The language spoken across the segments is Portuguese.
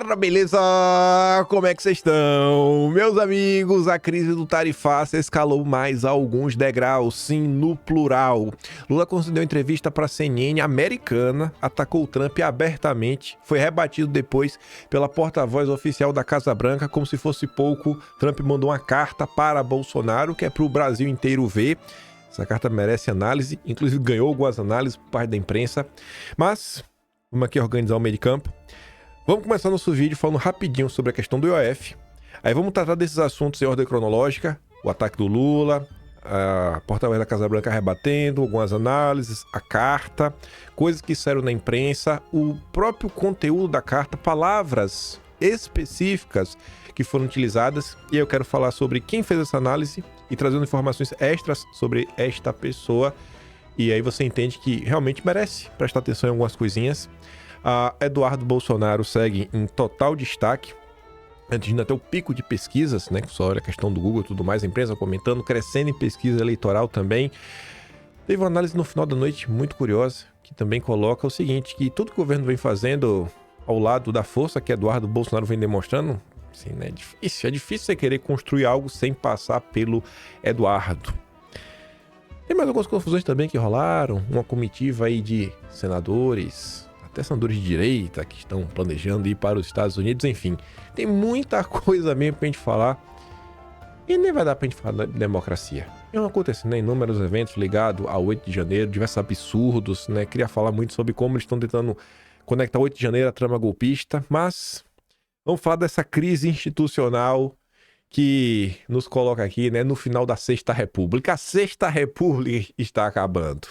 galera, beleza? Como é que vocês estão? Meus amigos, a crise do tarifaço escalou mais alguns degraus, sim, no plural. Lula concedeu entrevista para a CNN americana, atacou o Trump abertamente, foi rebatido depois pela porta-voz oficial da Casa Branca, como se fosse pouco. Trump mandou uma carta para Bolsonaro, que é para o Brasil inteiro ver. Essa carta merece análise, inclusive ganhou algumas análises por parte da imprensa, mas vamos aqui organizar o meio de campo. Vamos começar nosso vídeo falando rapidinho sobre a questão do IOF. Aí vamos tratar desses assuntos em ordem cronológica. O ataque do Lula, a porta-voz da Casa Branca rebatendo, algumas análises, a carta, coisas que saíram na imprensa, o próprio conteúdo da carta, palavras específicas que foram utilizadas. E eu quero falar sobre quem fez essa análise e trazendo informações extras sobre esta pessoa. E aí você entende que realmente merece prestar atenção em algumas coisinhas. Eduardo Bolsonaro segue em total destaque, atingindo até o pico de pesquisas, né? Só olha a questão do Google e tudo mais, a imprensa comentando, crescendo em pesquisa eleitoral também. Teve uma análise no final da noite muito curiosa, que também coloca o seguinte, que tudo que o governo vem fazendo ao lado da força que Eduardo Bolsonaro vem demonstrando, assim, né? É difícil você querer construir algo sem passar pelo Eduardo. Tem mais algumas confusões também que rolaram, uma comitiva aí de senadores, até senadores de direita que estão planejando ir para os Estados Unidos, enfim. Tem muita coisa mesmo pra gente falar e nem vai dar pra gente falar de democracia. Estão acontecendo inúmeros eventos ligados ao 8 de janeiro, diversos absurdos, né? Queria falar muito sobre como eles estão tentando conectar o 8 de janeiro à trama golpista, mas vamos falar dessa crise institucional que nos coloca aqui, né, no final da Sexta República. A Sexta República está acabando.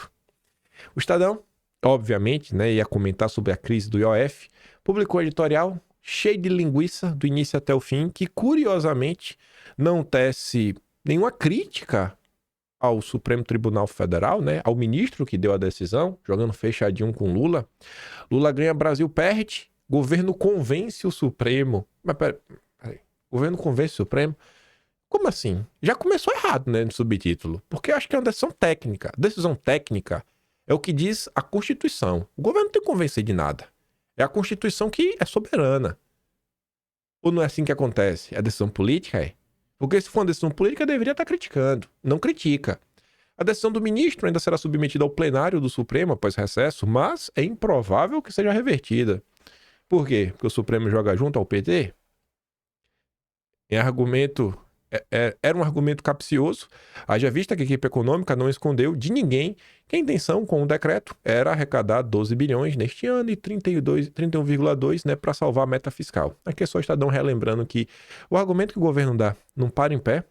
O Estadão, obviamente, né, ia comentar sobre a crise do IOF, publicou um editorial cheio de linguiça do início até o fim, que curiosamente não tece nenhuma crítica ao Supremo Tribunal Federal, né, ao ministro que deu a decisão, jogando fechadinho com Lula. Lula ganha, Brasil perde, governo convence o Supremo. Mas peraí. O governo convence o Supremo? Como assim? Já começou errado, né, no subtítulo, porque eu acho que é uma decisão técnica. Decisão técnica é o que diz a Constituição. O governo não tem que convencer de nada. É a Constituição que é soberana. Ou não é assim que acontece? É decisão política? É. Porque se for uma decisão política, deveria estar criticando. Não critica. A decisão do ministro ainda será submetida ao plenário do Supremo após recesso, mas é improvável que seja revertida. Por quê? Porque o Supremo joga junto ao PT? Era um argumento capcioso, haja vista que a equipe econômica não escondeu de ninguém que a intenção com o decreto era arrecadar 12 bilhões neste ano e 31,2, né, para salvar a meta fiscal. Aqui é só o Estadão relembrando que o argumento que o governo dá não para em pé.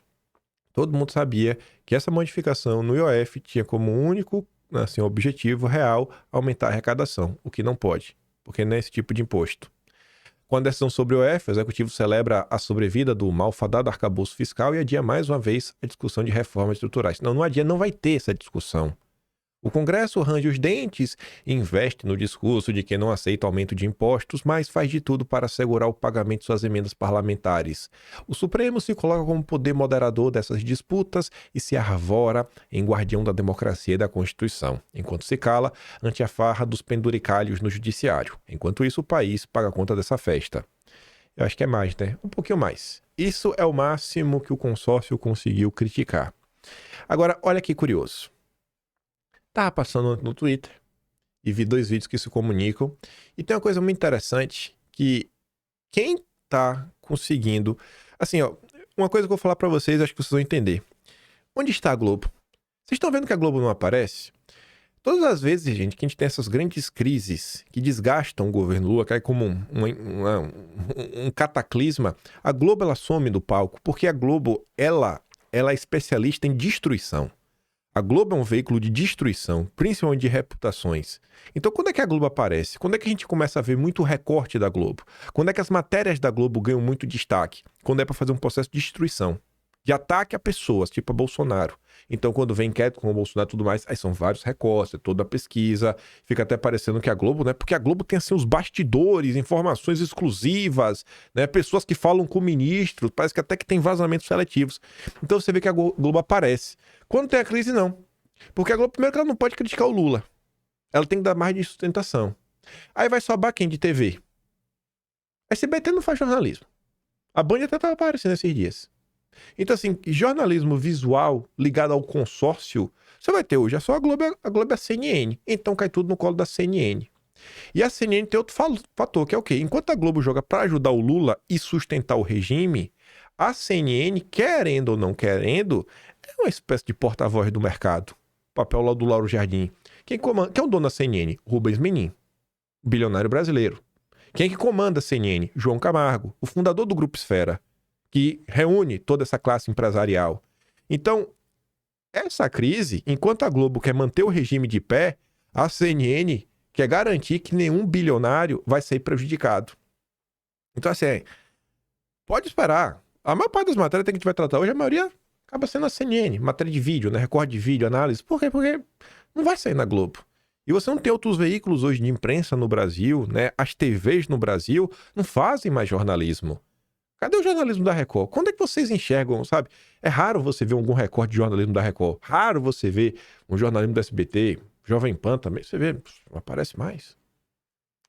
Todo mundo sabia que essa modificação no IOF tinha como único, assim, objetivo real aumentar a arrecadação, o que não pode, porque não é esse tipo de imposto. Com a decisão sobre o IOF, o Executivo celebra a sobrevida do malfadado arcabouço fiscal e adia mais uma vez a discussão de reformas estruturais. Não adia, não vai ter essa discussão. O Congresso range os dentes e investe no discurso de que não aceita aumento de impostos, mas faz de tudo para assegurar o pagamento de suas emendas parlamentares. O Supremo se coloca como poder moderador dessas disputas e se arvora em guardião da democracia e da Constituição, enquanto se cala ante a farra dos penduricalhos no judiciário. Enquanto isso, o país paga conta dessa festa. Eu acho que é mais, né? Um pouquinho mais. Isso é o máximo que o consórcio conseguiu criticar. Agora, olha que curioso. Tava passando no Twitter e vi dois vídeos que se comunicam. E tem uma coisa muito interessante que quem tá conseguindo... Assim, ó, uma coisa que eu vou falar pra vocês, acho que vocês vão entender. Onde está a Globo? Vocês estão vendo que a Globo não aparece? Todas as vezes, gente, que a gente tem essas grandes crises que desgastam o governo Lula, cai como um cataclisma, a Globo, ela some do palco, porque a Globo, ela é especialista em destruição. A Globo é um veículo de destruição, principalmente de reputações. Então, quando é que a Globo aparece? Quando é que a gente começa a ver muito recorte da Globo? Quando é que as matérias da Globo ganham muito destaque? Quando é para fazer um processo de destruição, de ataque a pessoas, tipo a Bolsonaro. Então, quando vem inquérito com o Bolsonaro e tudo mais, aí são vários recortes, é toda a pesquisa, fica até parecendo que a Globo, né? Porque a Globo tem, assim, os bastidores, informações exclusivas, né? Pessoas que falam com o ministro, parece que até que tem vazamentos seletivos. Então, você vê que a Globo aparece. Quando tem a crise, não. Porque a Globo, primeiro, que ela não pode criticar o Lula. Ela tem que dar mais de sustentação. Aí vai sobar quem de TV? A SBT não faz jornalismo. A Band até estava aparecendo esses dias. Então, assim, jornalismo visual ligado ao consórcio, você vai ter hoje é só a Globo e a CNN. Então cai tudo no colo da CNN. E a CNN tem outro fator, que é o quê? Enquanto a Globo joga para ajudar o Lula e sustentar o regime, a CNN, querendo ou não querendo, é uma espécie de porta-voz do mercado. O papel lá do Lauro Jardim. Quem é o dono da CNN? Rubens Menin, bilionário brasileiro. Quem é que comanda a CNN? João Camargo, o fundador do Grupo Esfera, que reúne toda essa classe empresarial. Então, essa crise, enquanto a Globo quer manter o regime de pé, a CNN quer garantir que nenhum bilionário vai ser prejudicado. Então, assim, pode esperar. A maior parte das matérias que a gente vai tratar hoje, a maioria acaba sendo a CNN, matéria de vídeo, né? Recorde de vídeo, análise. Por quê? Porque não vai sair na Globo. E você não tem outros veículos hoje de imprensa no Brasil, né? As TVs no Brasil não fazem mais jornalismo. Cadê o jornalismo da Record? Quando é que vocês enxergam, sabe? É raro você ver algum recorde de jornalismo da Record. Raro você ver um jornalismo do SBT, Jovem Pan também. Você vê, não aparece mais.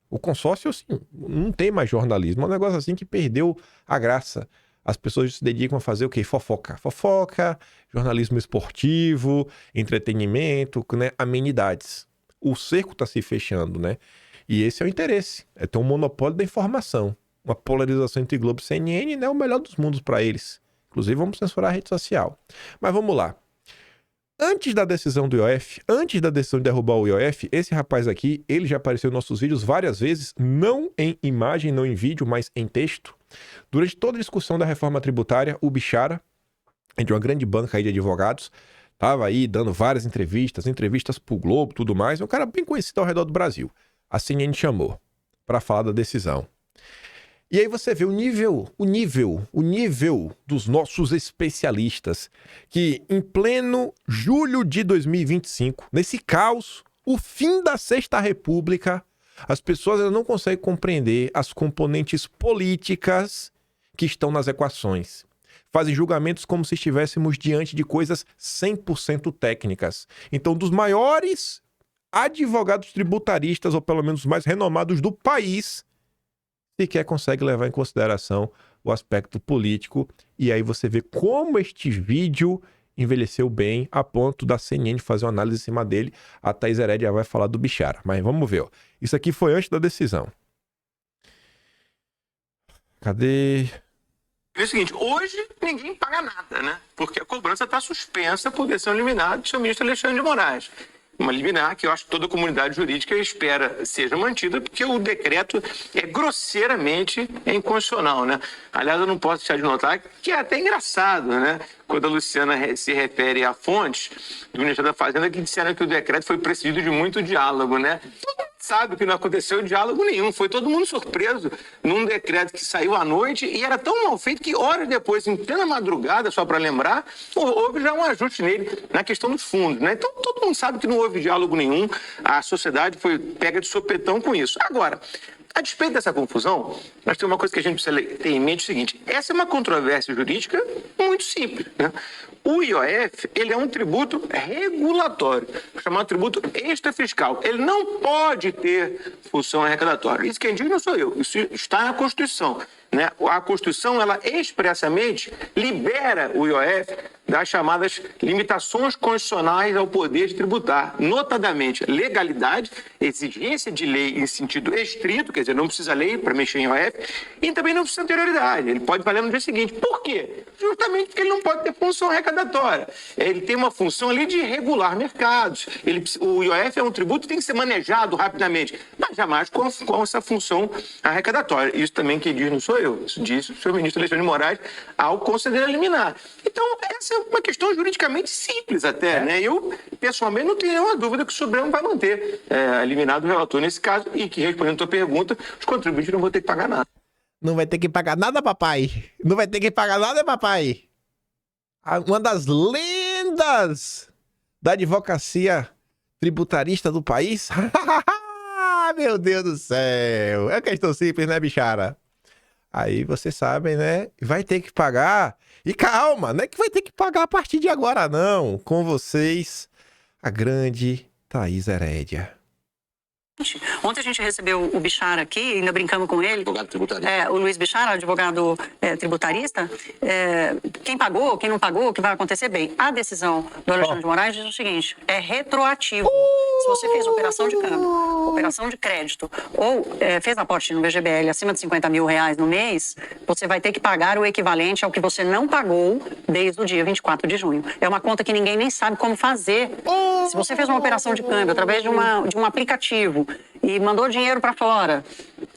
O consórcio, assim, não tem mais jornalismo. É um negócio assim que perdeu a graça. As pessoas se dedicam a fazer o quê? Fofoca. Fofoca, jornalismo esportivo, entretenimento, né? Amenidades. O cerco está se fechando, né? E esse é o interesse. É ter um monopólio da informação. Uma polarização entre Globo e CNN, né? O melhor dos mundos para eles. Inclusive, vamos censurar a rede social. Mas vamos lá. Antes da decisão do IOF, antes da decisão de derrubar o IOF, esse rapaz aqui, ele já apareceu em nossos vídeos várias vezes, não em imagem, não em vídeo, mas em texto. Durante toda a discussão da reforma tributária, o Bichara, de uma grande banca aí de advogados, estava aí dando várias entrevistas pro Globo, tudo mais. É um cara bem conhecido ao redor do Brasil. A CNN chamou para falar da decisão. E aí você vê o nível dos nossos especialistas, que em pleno julho de 2025, nesse caos, o fim da Sexta República, as pessoas ainda não conseguem compreender as componentes políticas que estão nas equações. Fazem julgamentos como se estivéssemos diante de coisas 100% técnicas. Então, dos maiores advogados tributaristas, ou pelo menos os mais renomados do país, sequer consegue levar em consideração o aspecto político. E aí você vê como este vídeo envelheceu bem a ponto da CNN fazer uma análise em cima dele. A Thaís Herédia vai falar do Bichara. Mas vamos ver, ó. Isso aqui foi antes da decisão. Cadê? É o seguinte, hoje ninguém paga nada, né? Porque a cobrança está suspensa por decisão liminar do seu ministro Alexandre de Moraes. Uma liminar que eu acho que toda a comunidade jurídica espera seja mantida, porque o decreto é grosseiramente inconstitucional, né? Aliás, eu não posso deixar de notar que é até engraçado, né? Quando a Luciana se refere a fontes do Ministério da Fazenda que disseram que o decreto foi precedido de muito diálogo, né? Todo mundo sabe que não aconteceu diálogo nenhum, foi todo mundo surpreso num decreto que saiu à noite e era tão mal feito que horas depois, em plena madrugada, só para lembrar, houve já um ajuste nele na questão dos fundos, né? Então todo mundo sabe que não houve diálogo nenhum, a sociedade foi pega de sopetão com isso. Agora, a despeito dessa confusão, nós temos uma coisa que a gente precisa ter em mente: o seguinte, essa é uma controvérsia jurídica muito simples, né? O IOF, ele é um tributo regulatório, chamado tributo extrafiscal. Ele não pode ter função arrecadatória. Isso quem diz não sou eu, isso está na Constituição, né? A Constituição, ela expressamente libera o IOF das chamadas limitações constitucionais ao poder de tributar, notadamente legalidade, exigência de lei em sentido estrito, quer dizer, não precisa lei para mexer em IOF, e também não precisa anterioridade, ele pode valer no dia seguinte. Por quê? Justamente porque ele não pode ter função arrecadatória. Ele tem uma função ali de regular mercados. O IOF é um tributo que tem que ser manejado rapidamente, mas jamais com essa função arrecadatória. Isso também quem diz não sou eu, isso disse o senhor ministro Alexandre de Moraes ao conceder a liminar. Então, essa é uma questão juridicamente simples até, né? Eu, pessoalmente, não tenho nenhuma dúvida que o Supremo vai manter a liminar do relator nesse caso e que, respondendo a tua pergunta, os contribuintes não vão ter que pagar nada. Não vai ter que pagar nada, papai. Não vai ter que pagar nada, papai. Uma das lendas da advocacia tributarista do país. Meu Deus do céu. É questão simples, né, bichara? Aí vocês sabem, né? Vai ter que pagar. E calma, não é que vai ter que pagar a partir de agora, não. Com vocês, a grande Thaís Herédia. Ontem a gente recebeu o Bichar aqui, ainda brincamos com ele. Advogado tributarista. O Luiz Bichar, advogado tributarista. Quem pagou, quem não pagou, o que vai acontecer? Bem, a decisão do Alexandre de Moraes diz o seguinte, é retroativo. Se você fez operação de câmbio, operação de crédito, ou fez aporte no VGBL acima de R$50 mil no mês, você vai ter que pagar o equivalente ao que você não pagou desde o dia 24 de junho. É uma conta que ninguém nem sabe como fazer. Se você fez uma operação de câmbio através de um aplicativo e mandou dinheiro para fora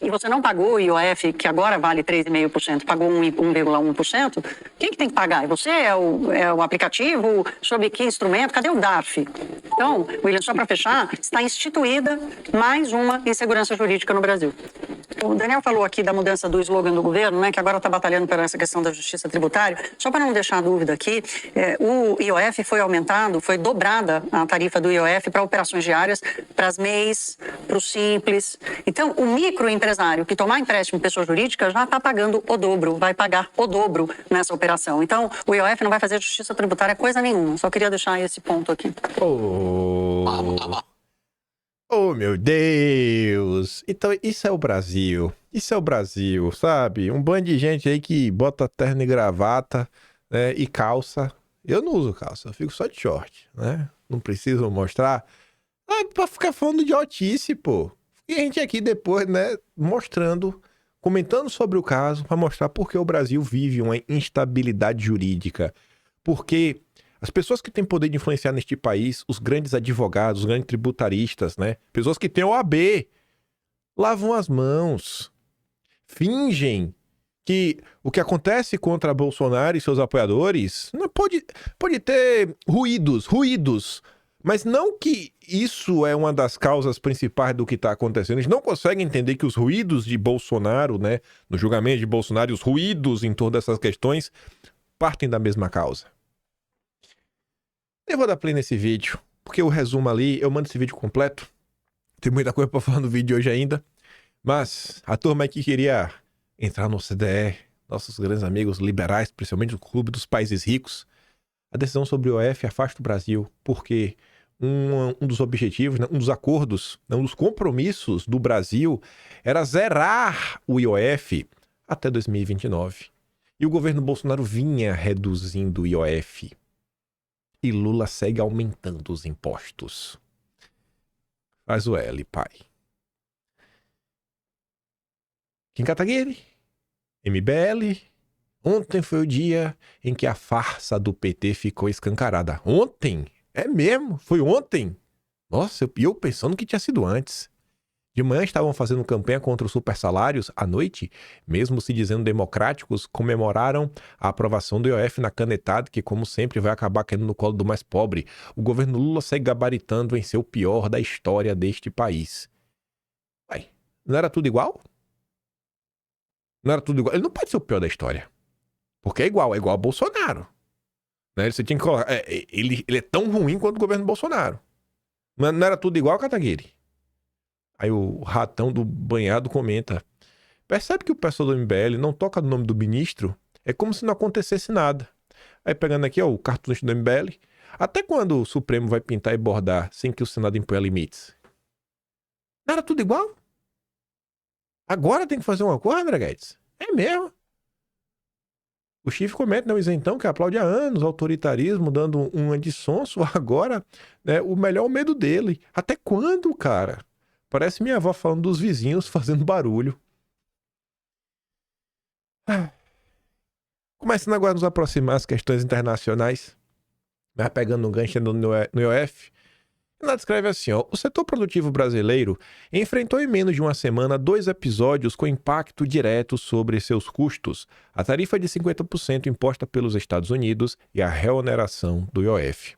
e você não pagou o IOF, que agora vale 3,5%, pagou 1,1%, quem que tem que pagar? É você? É o aplicativo? Sob que instrumento? Cadê o DARF? Então, William, só para fechar, está instituída mais uma insegurança jurídica no Brasil. O Daniel falou aqui da mudança do slogan do governo, né, que agora está batalhando por essa questão da justiça tributária. Só para não deixar dúvida aqui, o IOF foi aumentado, foi dobrada a tarifa do IOF para operações diárias, para as MEIs, para o Simples. Então, o microempresário que tomar empréstimo pessoa jurídica já está pagando o dobro, vai pagar o dobro nessa operação. Então, o IOF não vai fazer justiça tributária coisa nenhuma. Só queria deixar esse ponto aqui. Oh, meu Deus! Então, isso é o Brasil. Isso é o Brasil, sabe? Um bando de gente aí que bota terno e gravata, né, e calça. Eu não uso calça, eu fico só de short, né? Não preciso mostrar. Pra ficar falando de idiotice, pô. E a gente aqui depois, né, comentando sobre o caso, pra mostrar por que o Brasil vive uma instabilidade jurídica. Porque as pessoas que têm poder de influenciar neste país, os grandes advogados, os grandes tributaristas, né? Pessoas que têm OAB, lavam as mãos, fingem que o que acontece contra Bolsonaro e seus apoiadores não pode ter ruídos, mas não que isso é uma das causas principais do que está acontecendo. Eles não conseguem entender que os ruídos de Bolsonaro, né, no julgamento de Bolsonaro, e os ruídos em torno dessas questões partem da mesma causa. Eu vou dar play nesse vídeo, porque o resumo ali, eu mando esse vídeo completo. Tem muita coisa para falar no vídeo hoje ainda. Mas a turma que queria entrar no CDE, nossos grandes amigos liberais, principalmente o Clube dos Países Ricos, a decisão sobre o IOF afasta o Brasil, porque um dos objetivos, né, um dos acordos, um dos compromissos do Brasil era zerar o IOF até 2029. E o governo Bolsonaro vinha reduzindo o IOF. E Lula segue aumentando os impostos. Faz o L, pai. Kim Kataguiri, MBL. Ontem foi o dia em que a farsa do PT ficou escancarada. Ontem? É mesmo? Foi ontem? Nossa, eu pensando que tinha sido antes. De manhã estavam fazendo campanha contra os supersalários. À noite, mesmo se dizendo democráticos, comemoraram a aprovação do IOF na canetada, que como sempre vai acabar caindo no colo do mais pobre. O governo Lula segue gabaritando em ser o pior da história deste país. Ué, não era tudo igual? Não era tudo igual? Ele não pode ser o pior da história. Porque é igual a Bolsonaro. Né? Você tinha que colocar, ele é tão ruim quanto o governo Bolsonaro. Não era tudo igual, Kataguiri? Aí o ratão do banhado comenta: percebe que o pessoal do MBL não toca no nome do ministro? É como se não acontecesse nada. Aí pegando aqui, ó, o cartunista do MBL. Até quando o Supremo vai pintar e bordar sem que o Senado imponha limites? Não era tudo igual? Agora tem que fazer uma coisa, André Guedes? É mesmo. O Chifre comenta, né, o isentão, que aplaude há anos o autoritarismo, dando uma de sonso. Agora, né, o melhor é o medo dele. Até quando, cara? Parece minha avó falando dos vizinhos fazendo barulho. Começando agora a nos aproximar das questões internacionais, mas pegando um gancho no IOF, ela descreve assim, ó: o setor produtivo brasileiro enfrentou em menos de uma semana 2 episódios com impacto direto sobre seus custos, a tarifa de 50% imposta pelos Estados Unidos e a reoneração do IOF.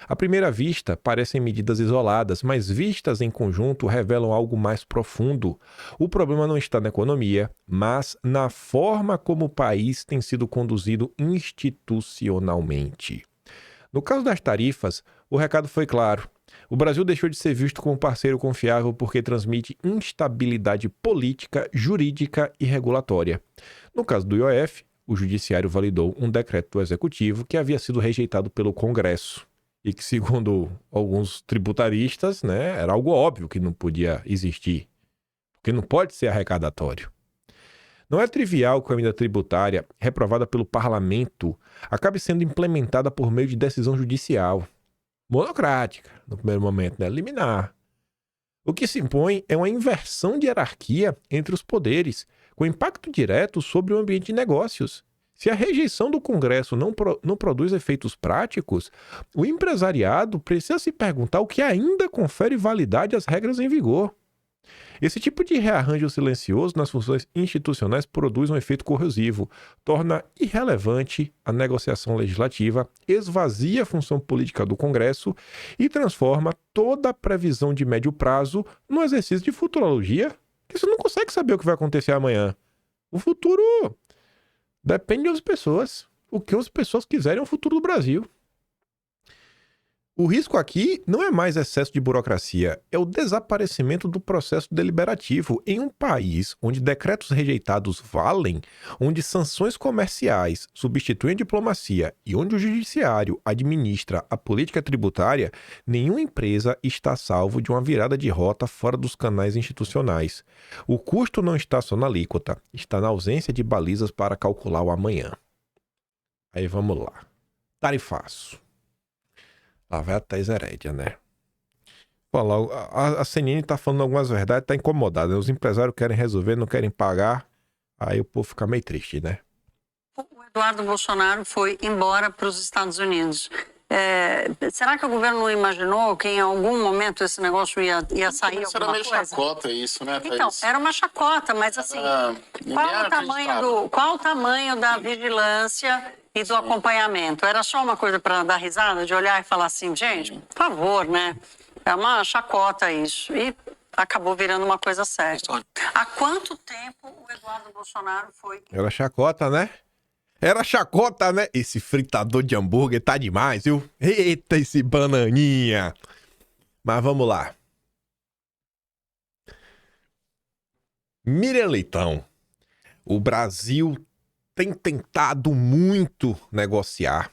À primeira vista, parecem medidas isoladas, mas vistas em conjunto revelam algo mais profundo. O problema não está na economia, mas na forma como o país tem sido conduzido institucionalmente. No caso das tarifas, o recado foi claro. O Brasil deixou de ser visto como parceiro confiável porque transmite instabilidade política, jurídica e regulatória. No caso do IOF, o Judiciário validou um decreto do Executivo que havia sido rejeitado pelo Congresso. e que, segundo alguns tributaristas, né, era algo óbvio que não podia existir, porque não pode ser arrecadatório. Não é trivial que a emenda tributária, reprovada pelo parlamento, acabe sendo implementada por meio de decisão judicial, monocrática, no primeiro momento, né, liminar. O que se impõe é uma inversão de hierarquia entre os poderes, com impacto direto sobre o ambiente de negócios. Se a rejeição do Congresso não produz efeitos práticos, o empresariado precisa se perguntar o que ainda confere validade às regras em vigor. Esse tipo de rearranjo silencioso nas funções institucionais produz um efeito corrosivo, torna irrelevante a negociação legislativa, esvazia a função política do Congresso e transforma toda a previsão de médio prazo num exercício de futurologia, que você não consegue saber o que vai acontecer amanhã. O futuro depende das pessoas. O que as pessoas quiserem é o futuro do Brasil. O risco aqui não é mais excesso de burocracia, é o desaparecimento do processo deliberativo em um país onde decretos rejeitados valem, onde sanções comerciais substituem a diplomacia e onde o judiciário administra a política tributária. Nenhuma empresa está salvo de uma virada de rota fora dos canais institucionais. O custo não está só na alíquota, está na ausência de balizas para calcular o amanhã. Aí vamos lá. Tarifaço. Lá vai a Thais Herédia, né? A CNN tá falando algumas verdades, tá incomodada. Os empresários querem resolver, não querem pagar. Aí o povo fica meio triste, né? O Eduardo Bolsonaro foi embora para os Estados Unidos. Será que o governo não imaginou que em algum momento esse negócio ia sair Isso alguma era meio coisa? chacota isso, né, Thaís? Então, era uma chacota, mas assim, qual o tamanho da vigilância e do acompanhamento? Era só uma coisa para dar risada, de olhar e falar assim, gente, por favor, né? É uma chacota isso. E acabou virando uma coisa séria. Há quanto tempo o Eduardo Bolsonaro foi... Era chacota, né? Era chacota, né? Esse fritador de hambúrguer tá demais, viu? Eita, esse bananinha! Mas vamos lá. Miriam Leitão. O Brasil tem tentado muito negociar.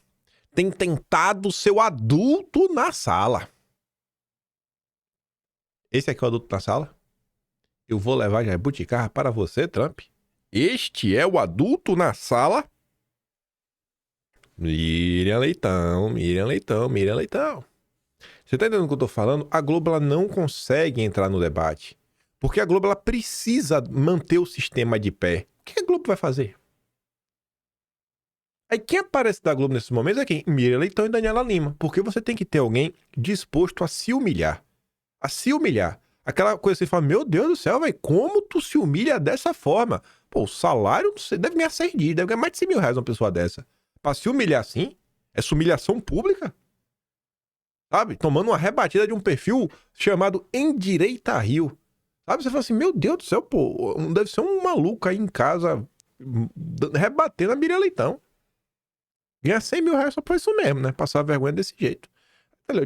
Tem tentado ser o adulto na sala. Esse aqui é o adulto na sala? Eu vou levar jabuticarra para você, Trump. Este é o adulto na sala? Miriam Leitão, Miriam Leitão, Miriam Leitão. Você tá entendendo o que eu tô falando? A Globo ela não consegue entrar no debate. Porque a Globo ela precisa manter o sistema de pé. O que a Globo vai fazer? Aí quem aparece da Globo nesses momentos é quem? Miriam Leitão e Daniela Lima. Porque você tem que ter alguém disposto a se humilhar. A se humilhar. Aquela coisa que você fala, meu Deus do céu, velho, como tu se humilha dessa forma? Pô, o salário, você deve ganhar 6 dias, deve ganhar mais de 100 mil reais uma pessoa dessa. Pra se humilhar assim? Essa humilhação pública? Sabe? Tomando uma rebatida de um perfil chamado Endireita Rio. Sabe? Você fala assim, meu Deus do céu, pô, deve ser um maluco aí em casa rebatendo a Miriam Leitão. Ganhar 100 mil reais só por isso mesmo, né? Passar vergonha desse jeito.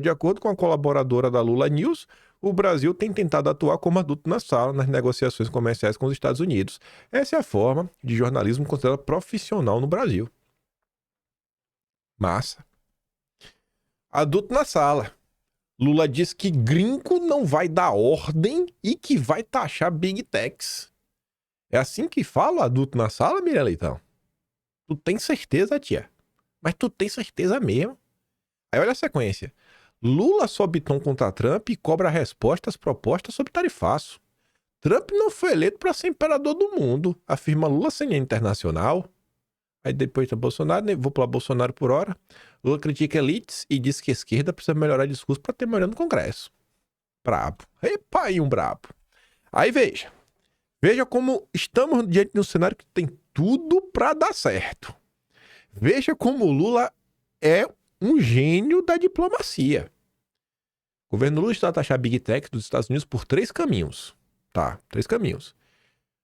De acordo com a colaboradora da Lula News, o Brasil tem tentado atuar como adulto na sala nas negociações comerciais com os Estados Unidos. Essa é a forma de jornalismo considerada profissional no Brasil. Massa. Adulto na sala. Lula diz que gringo não vai dar ordem e que vai taxar Big Techs. É assim que fala o adulto na sala, Miriam Leitão? Tu tem certeza, tia? Mas tu tem certeza mesmo? Aí olha a sequência. Lula sobe tom contra Trump e cobra respostas propostas sobre tarifaço. Trump não foi eleito para ser imperador do mundo, afirma Lula CNN Internacional. Aí depois tá Bolsonaro, né? Vou pular Bolsonaro por hora. Lula critica elites e diz que a esquerda precisa melhorar discurso para ter maioria no Congresso. Brabo. Epa, aí um brabo. Aí veja. Veja como estamos diante de um cenário que tem tudo para dar certo. Veja como o Lula é um gênio da diplomacia. O governo Lula está a taxar Big Tech dos Estados Unidos por 3 caminhos. Tá, 3 caminhos.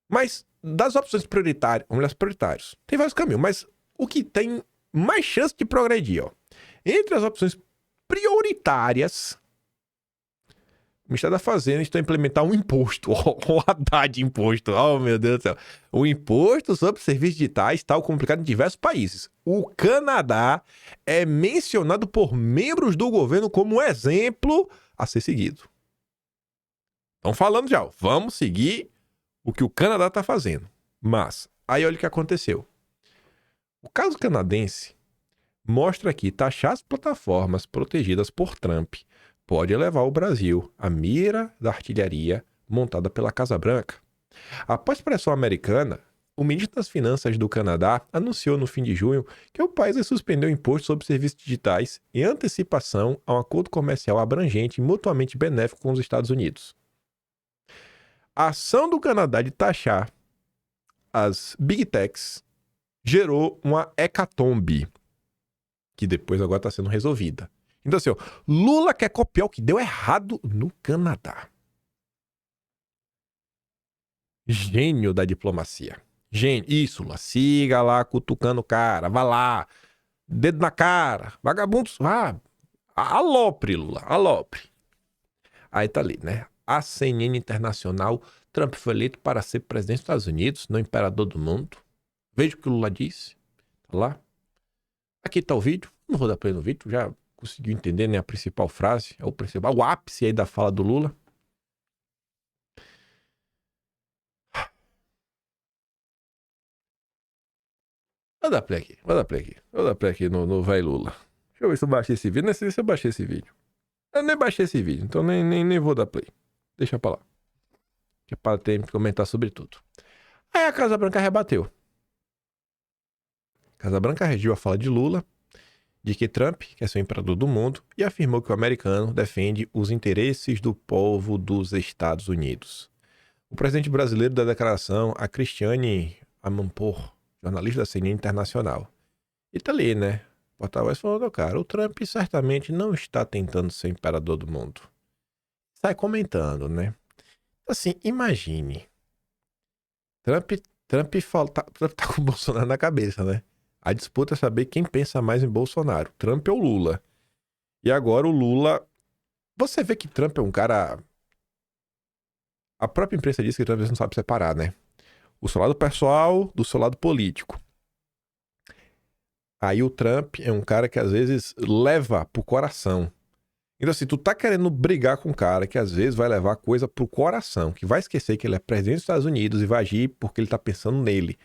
Mas das opções prioritárias, vamos olhar os prioritários. Tem vários caminhos, mas o que tem mais chance de progredir, ó. Entre as opções prioritárias, O Ministério da Fazenda está a implementar um imposto, o Haddad imposto, oh meu Deus do céu. O imposto sobre serviços digitais está complicado em diversos países. O Canadá é mencionado por membros do governo como exemplo a ser seguido. Estão falando já, vamos seguir o que o Canadá está fazendo. Mas, aí olha o que aconteceu. O caso canadense mostra que taxar as plataformas protegidas por Trump pode levar o Brasil à mira da artilharia montada pela Casa Branca. Após pressão americana, o ministro das Finanças do Canadá anunciou no fim de junho que o país vai suspender o imposto sobre serviços digitais em antecipação a um acordo comercial abrangente e mutuamente benéfico com os Estados Unidos. A ação do Canadá de taxar as Big Techs gerou uma hecatombe, que depois agora está sendo resolvida. Então assim, ó, Lula quer copiar o que deu errado no Canadá. Gênio da diplomacia. Gênio. Isso, Lula. Siga lá cutucando o cara. Vá lá. Dedo na cara. Vagabundos. Vá. Alopre, Lula. Alopre. Aí tá ali, né? A CNN Internacional. Trump foi eleito para ser presidente dos Estados Unidos, não imperador do mundo. Veja o que o Lula disse. Tá lá. Aqui tá o vídeo. Não vou dar play no vídeo. Já conseguiu entender, né? A principal frase. É o ápice aí da fala do Lula. Vou dar play aqui no Vai Lula. Deixa eu ver se eu baixei esse vídeo. Não sei se eu baixei esse vídeo. Eu nem baixei esse vídeo, então nem vou dar play. Deixa pra lá. Que é para ter que comentar sobre tudo. Aí a Casa Branca rebateu. A Casa Branca regiu a fala de Lula de que Trump quer ser o imperador do mundo e afirmou que o americano defende os interesses do povo dos Estados Unidos. O presidente brasileiro da declaração, a Cristiane Amanpour, jornalista da CNN Internacional. E tá ali, né? O porta-voz falando, cara, o Trump certamente não está tentando ser imperador do mundo. Sai comentando, né? Assim, imagine. Trump tá com o Bolsonaro na cabeça, né? A disputa é saber quem pensa mais em Bolsonaro, Trump ou Lula. E agora o Lula... Você vê que Trump é um cara... A própria imprensa diz que Trump não sabe separar, né? O seu lado pessoal do seu lado político. Aí o Trump é um cara que às vezes leva pro coração. Então assim, tu tá querendo brigar com um cara que às vezes vai levar coisa pro coração, que vai esquecer que ele é presidente dos Estados Unidos e vai agir porque ele tá pensando nele.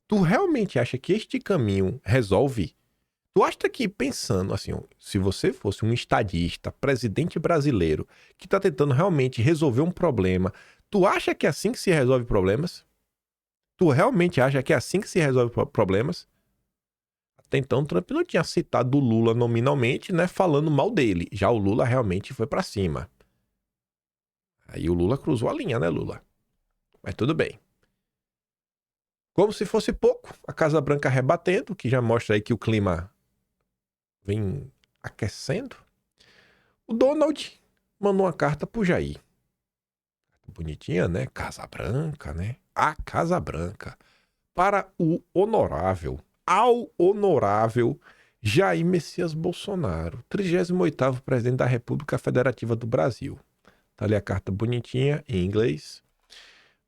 Tu realmente acha que este caminho resolve? Tu acha que pensando assim, se você fosse um estadista, presidente brasileiro, que tá tentando realmente resolver um problema, tu acha que é assim que se resolve problemas? Tu realmente acha que é assim que se resolve problemas? Até então, Trump não tinha citado o Lula nominalmente, né, falando mal dele. Já o Lula realmente foi pra cima. Aí o Lula cruzou a linha, né, Lula? Mas tudo bem. Como se fosse pouco, a Casa Branca rebatendo, que já mostra aí que o clima vem aquecendo. O Donald mandou uma carta pro Jair. Bonitinha, né? Casa Branca, né? A Casa Branca. Para o honorável, ao honorável Jair Messias Bolsonaro, 38º presidente da República Federativa do Brasil. Tá ali a carta bonitinha em inglês.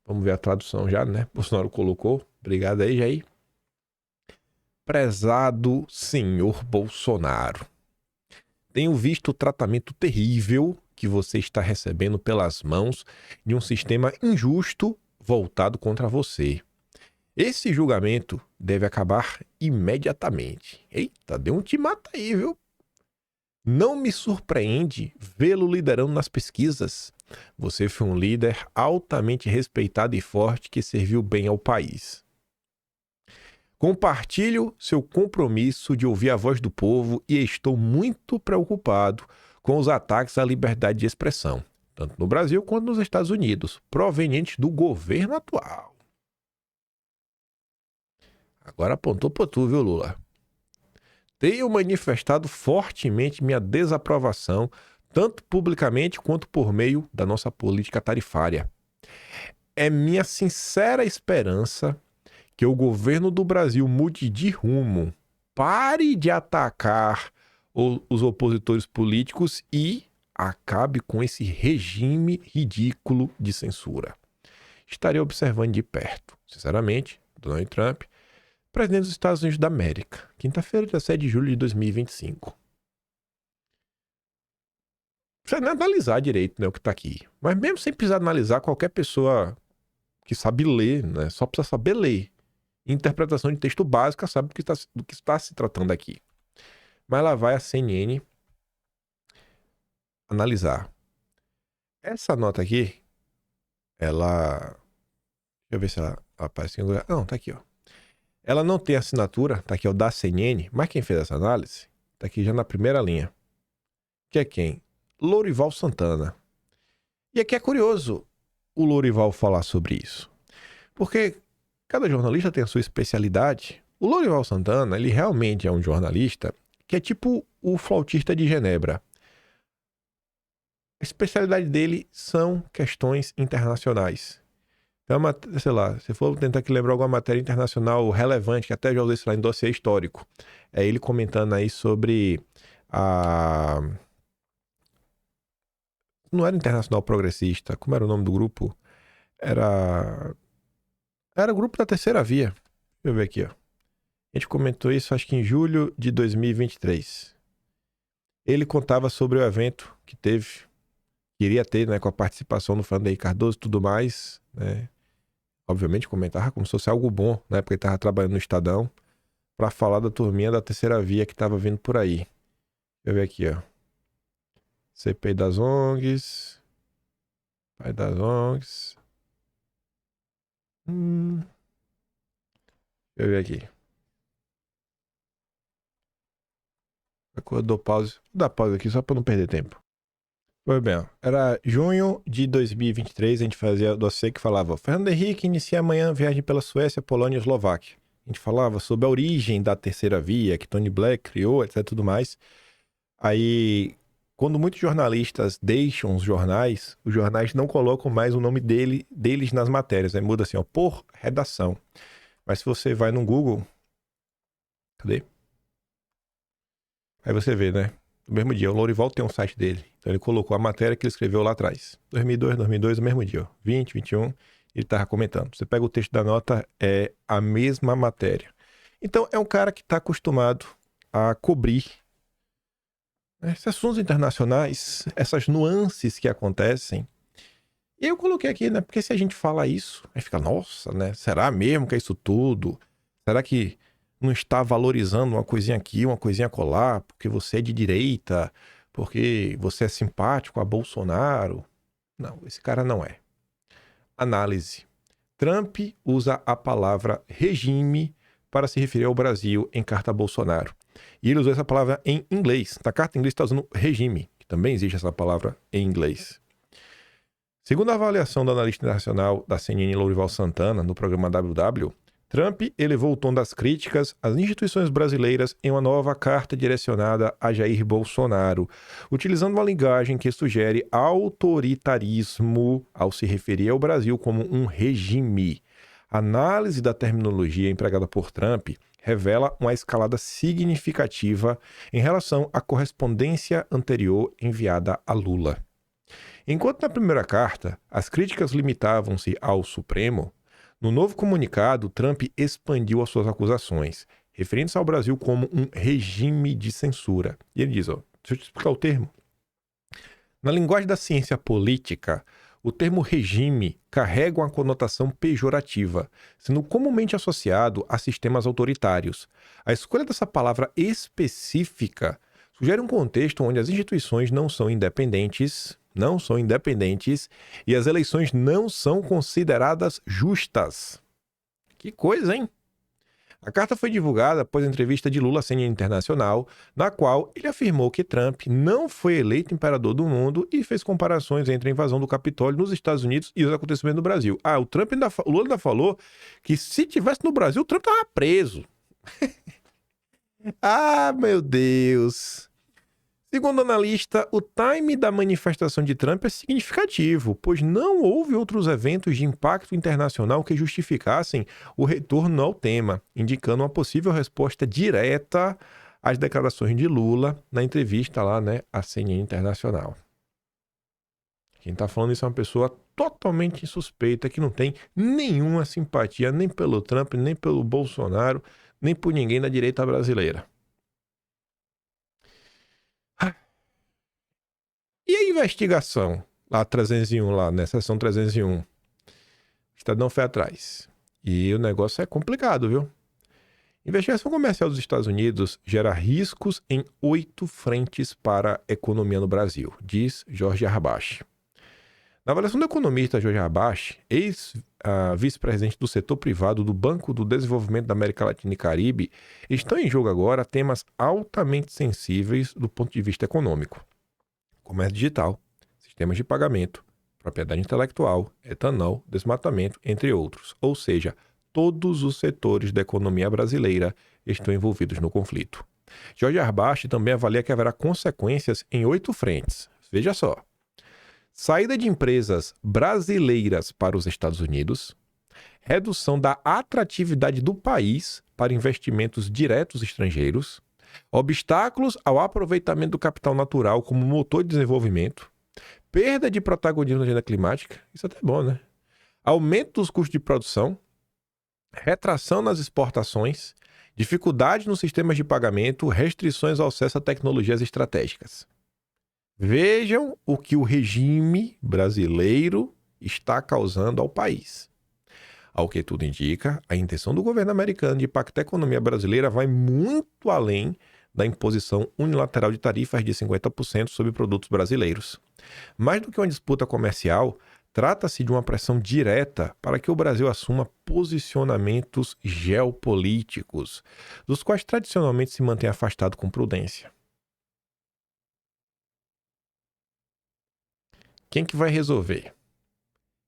Vamos ver a tradução já, né? Bolsonaro colocou. Obrigado aí, Jair. Prezado senhor Bolsonaro, tenho visto o tratamento terrível que você está recebendo pelas mãos de um sistema injusto voltado contra você. Esse julgamento deve acabar imediatamente. Eita, deu um te mata aí, viu? Não me surpreende vê-lo liderando nas pesquisas. Você foi um líder altamente respeitado e forte que serviu bem ao país. Compartilho seu compromisso de ouvir a voz do povo e estou muito preocupado com os ataques à liberdade de expressão, tanto no Brasil quanto nos Estados Unidos, provenientes do governo atual. Agora apontou pra tu, viu, Lula? Tenho manifestado fortemente minha desaprovação, tanto publicamente quanto por meio da nossa política tarifária. É minha sincera esperança que o governo do Brasil mude de rumo, pare de atacar os opositores políticos e acabe com esse regime ridículo de censura. Estarei observando de perto. Sinceramente, Donald Trump, presidente dos Estados Unidos da América, quinta-feira, dia 7 de julho de 2025. Precisa analisar direito, né, o que está aqui. Mas mesmo sem precisar analisar, qualquer pessoa que sabe ler, né, só precisa saber ler. Interpretação de texto básica sabe do que está se tratando aqui. Mas lá vai a CNN analisar. Essa nota aqui, ela... Deixa eu ver se ela aparece em algum lugar. Não, tá aqui, ó. Ela não tem assinatura, tá aqui, ó, da CNN, mas quem fez essa análise, tá aqui já na primeira linha. Que é quem? Lourival Santana. E aqui é curioso o Lourival falar sobre isso. Porque cada jornalista tem a sua especialidade. O Lourival Santana, ele realmente é um jornalista que é tipo o flautista de Genebra. A especialidade dele são questões internacionais. Então, sei lá, se for tentar aqui lembrar alguma matéria internacional relevante, que até já usei isso lá em dossiê histórico, é ele comentando aí sobre a... Não era Internacional Progressista, como era o nome do grupo? Era o grupo da Terceira Via. Deixa eu ver aqui, ó. A gente comentou isso acho que em julho de 2023. Ele contava sobre o evento que iria ter, né, com a participação do Vanderlei Cardoso e tudo mais, né? Obviamente comentava como se fosse algo bom, né, porque ele estava trabalhando no Estadão, para falar da turminha da Terceira Via que estava vindo por aí. Deixa eu ver aqui, ó. CPI das ONGs. Pai das ONGs. Deixa eu ver aqui. Eu dou pausa. Vou dar pausa aqui só para não perder tempo. Pois bem, ó. Era junho de 2023, a gente fazia dossiê que falava: Fernando Henrique inicia amanhã viagem pela Suécia, Polônia e Eslováquia. A gente falava sobre a origem da Terceira Via, que Tony Black criou, etc, tudo mais. Aí, quando muitos jornalistas deixam os jornais não colocam mais o nome deles nas matérias. Aí muda assim, ó, por redação. Mas se você vai no Google... Cadê? Aí você vê, né? No mesmo dia, o Lourival tem um site dele. Então ele colocou a matéria que ele escreveu lá atrás. 2002, no mesmo dia, ó. 20, 21, ele estava comentando. Você pega o texto da nota, é a mesma matéria. Então é um cara que está acostumado a cobrir esses assuntos internacionais, essas nuances que acontecem. E eu coloquei aqui, né? Porque se a gente fala isso, aí fica, nossa, né? Será mesmo que é isso tudo? Será que não está valorizando uma coisinha aqui, uma coisinha acolá, porque você é de direita, porque você é simpático a Bolsonaro? Não, esse cara não é. Análise. Trump usa a palavra regime para se referir ao Brasil em carta a Bolsonaro. E ele usou essa palavra em inglês. Na carta em inglês está usando regime, que também existe essa palavra em inglês. Segundo a avaliação do analista internacional da CNN Lourival Santana, no programa WW, Trump elevou o tom das críticas às instituições brasileiras em uma nova carta direcionada a Jair Bolsonaro, utilizando uma linguagem que sugere autoritarismo ao se referir ao Brasil como um regime. A análise da terminologia empregada por Trump revela uma escalada significativa em relação à correspondência anterior enviada a Lula. Enquanto na primeira carta as críticas limitavam-se ao Supremo, no novo comunicado, Trump expandiu as suas acusações, referindo-se ao Brasil como um regime de censura. E ele diz, ó, deixa eu te explicar o termo. Na linguagem da ciência política, o termo regime carrega uma conotação pejorativa, sendo comumente associado a sistemas autoritários. A escolha dessa palavra específica sugere um contexto onde as instituições não são independentes e as eleições não são consideradas justas. Que coisa, hein? A carta foi divulgada após a entrevista de Lula à CNN Internacional, na qual ele afirmou que Trump não foi eleito imperador do mundo e fez comparações entre a invasão do Capitólio nos Estados Unidos e os acontecimentos no Brasil. O Lula ainda falou que se tivesse no Brasil, o Trump estava preso. Ah, meu Deus! Segundo o analista, o time da manifestação de Trump é significativo, pois não houve outros eventos de impacto internacional que justificassem o retorno ao tema, indicando uma possível resposta direta às declarações de Lula na entrevista lá, né, à CNN Internacional. Quem tá falando isso é uma pessoa totalmente insuspeita, que não tem nenhuma simpatia nem pelo Trump, nem pelo Bolsonaro, nem por ninguém da direita brasileira. E a investigação? Lá 301, lá, né? Seção 301. O Estadão foi atrás. E o negócio é complicado, viu? Investigação comercial dos Estados Unidos gera riscos em 8 frentes para a economia no Brasil, diz Jorge Arbache. Na avaliação do economista Jorge Arbache, ex-vice-presidente do setor privado do Banco do Desenvolvimento da América Latina e Caribe, estão em jogo agora temas altamente sensíveis do ponto de vista econômico. Comércio digital, sistemas de pagamento, propriedade intelectual, etanol, desmatamento, entre outros. Ou seja, todos os setores da economia brasileira estão envolvidos no conflito. Jorge Arbache também avalia que haverá consequências em 8 frentes. Veja só. Saída de empresas brasileiras para os Estados Unidos, redução da atratividade do país para investimentos diretos estrangeiros, obstáculos ao aproveitamento do capital natural como motor de desenvolvimento, perda de protagonismo na agenda climática, isso até é bom, né? Aumento dos custos de produção, retração nas exportações, dificuldades nos sistemas de pagamento, restrições ao acesso a tecnologias estratégicas. Vejam o que o regime brasileiro está causando ao país. Ao que tudo indica, a intenção do governo americano de impactar a economia brasileira vai muito além da imposição unilateral de tarifas de 50% sobre produtos brasileiros. Mais do que uma disputa comercial, trata-se de uma pressão direta para que o Brasil assuma posicionamentos geopolíticos, dos quais tradicionalmente se mantém afastado com prudência. Quem que vai resolver?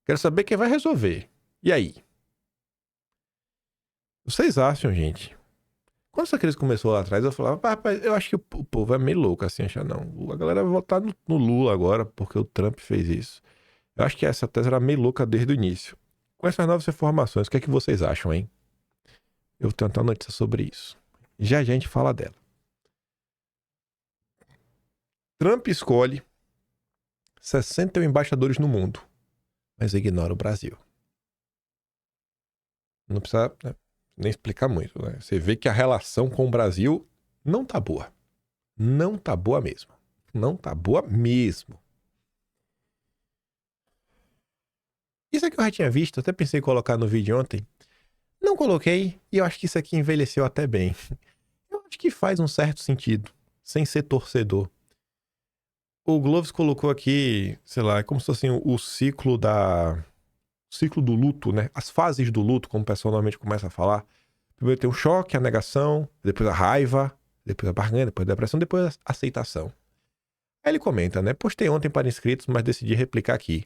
Quero saber quem vai resolver. E aí? Vocês acham, gente? Quando essa crise começou lá atrás, eu falava, rapaz, eu acho que o povo é meio louco assim, achar não. A galera vai votar no Lula agora, porque o Trump fez isso. Eu acho que essa tese era meio louca desde o início. Com essas novas informações, o que é que vocês acham, hein? Eu vou tentar notícia sobre isso. Já a gente fala dela. Trump escolhe 61 embaixadores no mundo, mas ignora o Brasil. Não precisa, né, nem explicar muito, né? Você vê que a relação com o Brasil não tá boa. Não tá boa mesmo. Não tá boa mesmo. Isso aqui eu já tinha visto, até pensei em colocar no vídeo ontem. Não coloquei e eu acho que isso aqui envelheceu até bem. Eu acho que faz um certo sentido, sem ser torcedor. O Gloves colocou aqui, sei lá, é como se fosse assim, o ciclo do luto, né? As fases do luto, como o pessoal normalmente começa a falar. Primeiro tem o choque, a negação, depois a raiva, depois a barganha, depois a depressão, depois a aceitação. Aí ele comenta, né? Postei ontem para inscritos, mas decidi replicar aqui.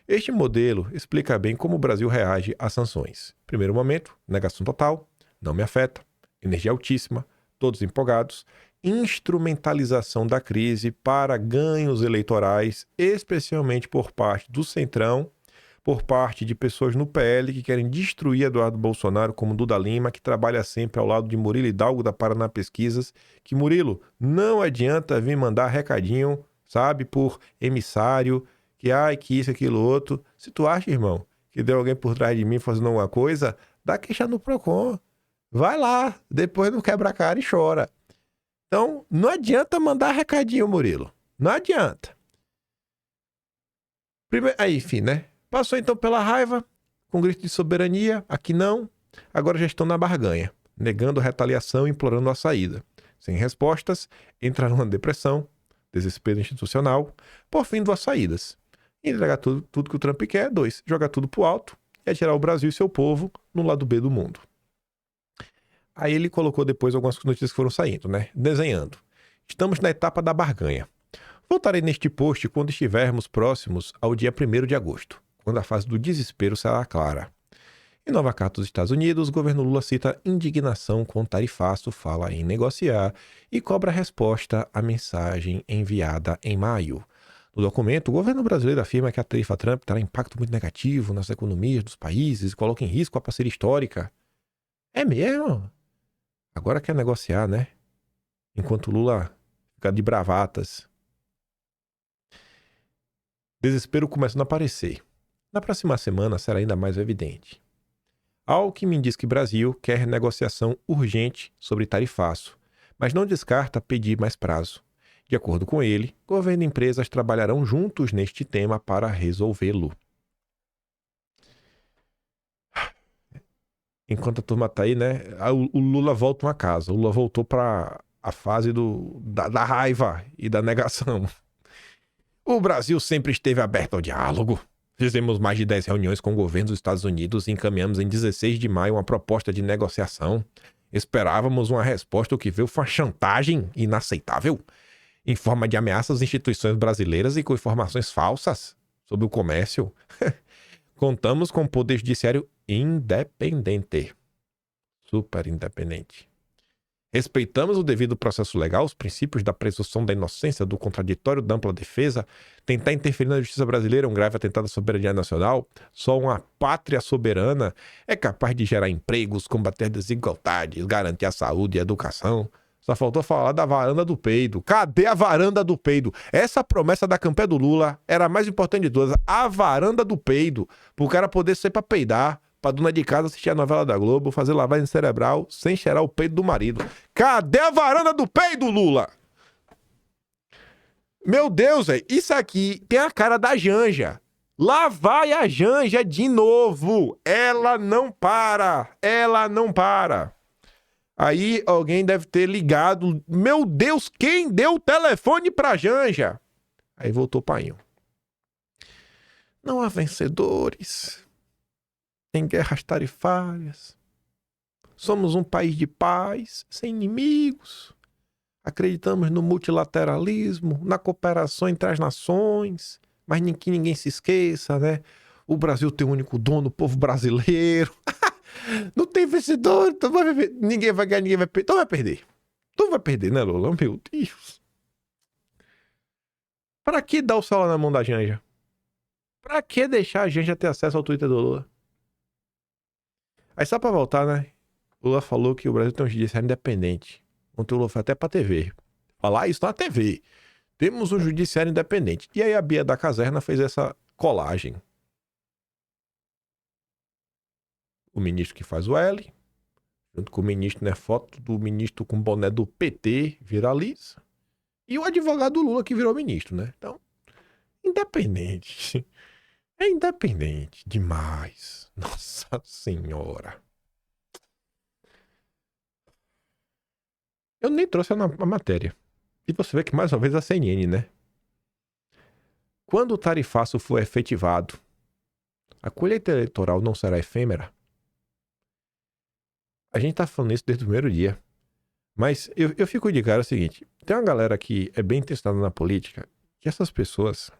Este modelo explica bem como o Brasil reage às sanções. Primeiro momento, negação total, não me afeta, energia altíssima, todos empolgados, instrumentalização da crise para ganhos eleitorais, especialmente por parte do Centrão, por parte de pessoas no PL que querem destruir Eduardo Bolsonaro, como Duda Lima, que trabalha sempre ao lado de Murilo Hidalgo da Paraná Pesquisas, que Murilo, não adianta vir mandar recadinho, sabe, por emissário, que isso, aquilo, outro. Se tu acha, irmão, que deu alguém por trás de mim fazendo alguma coisa, dá queixa no Procon. Vai lá, depois não quebra a cara e chora. Então, não adianta mandar recadinho, Murilo. Não adianta. Primeiro, aí, enfim, né? Passou então pela raiva, com grito de soberania, aqui não. Agora já estão na barganha, negando a retaliação e implorando a saída. Sem respostas, entraram na depressão, desespero institucional, por fim duas saídas. Entregar tudo que o Trump quer, 2, jogar tudo pro alto e atirar o Brasil e seu povo no lado B do mundo. Aí ele colocou depois algumas notícias que foram saindo, né? Desenhando. Estamos na etapa da barganha. Voltarei neste post quando estivermos próximos ao dia 1º de agosto, quando a fase do desespero será clara. Em nova carta dos Estados Unidos, o governo Lula cita indignação com tarifaço, fala em negociar e cobra resposta à mensagem enviada em maio. No documento, o governo brasileiro afirma que a tarifa Trump terá impacto muito negativo nas economias dos países e coloca em risco a parceria histórica. É mesmo? Agora quer negociar, né? Enquanto Lula fica de bravatas. Desespero começando a aparecer. Na próxima semana será ainda mais evidente. Alckmin diz que Brasil quer negociação urgente sobre tarifaço, mas não descarta pedir mais prazo. De acordo com ele, governo e empresas trabalharão juntos neste tema para resolvê-lo. Enquanto a turma tá aí, né? O Lula volta uma casa. O Lula voltou para a fase da raiva e da negação. O Brasil sempre esteve aberto ao diálogo. Fizemos mais de 10 reuniões com o governo dos Estados Unidos e encaminhamos em 16 de maio uma proposta de negociação. Esperávamos uma resposta, o que veio foi uma chantagem inaceitável, em forma de ameaças às instituições brasileiras e com informações falsas sobre o comércio. Contamos com o Poder Judiciário independente. Super independente. Respeitamos o devido processo legal, os princípios da presunção da inocência, do contraditório, da ampla defesa. Tentar interferir na justiça brasileira é um grave atentado à soberania nacional. Só uma pátria soberana é capaz de gerar empregos, combater desigualdades, garantir a saúde e a educação. Só faltou falar da varanda do peido. Cadê a varanda do peido? Essa promessa da campanha do Lula era a mais importante de todas. A varanda do peido. Para o cara poder sair para peidar, para dona de casa assistir a novela da Globo, fazer lavagem cerebral sem cheirar o peido do marido. Cadê a varanda do peido, Lula? Meu Deus, velho. Isso aqui tem a cara da Janja. Lá vai a Janja de novo. Ela não para. Ela não para. Aí alguém deve ter ligado. Meu Deus, quem deu o telefone pra Janja? Aí voltou o painho. Não há vencedores. Tem guerras tarifárias. Somos um país de paz, sem inimigos. Acreditamos no multilateralismo, na cooperação entre as nações. Mas que ninguém se esqueça, né? O Brasil tem um único dono, o povo brasileiro. Não tem vencedor, então ninguém vai ganhar, ninguém vai perder. Então vai perder. Tu vai perder, né, Lula? Meu Deus. Pra que dar o celular na mão da Janja? Pra que deixar a Janja ter acesso ao Twitter do Lula? Aí só pra voltar, né? O Lula falou que o Brasil tem um judiciário independente. Ontem o Lula foi até pra TV. Falar isso na TV. Temos um judiciário independente. E aí a Bia da Caserna fez essa colagem. O ministro que faz o L, junto com o ministro, né? Foto do ministro com boné do PT, viraliza. E o advogado do Lula que virou ministro, né? Então, independente. É independente demais. Nossa Senhora. Eu nem trouxe a matéria. E você vê que mais uma vez a CNN, né? Quando o tarifaço for efetivado, a colheita eleitoral não será efêmera? A gente tá falando isso desde o primeiro dia. Mas eu fico de cara o seguinte. Tem uma galera que é bem testada na política, que essas pessoas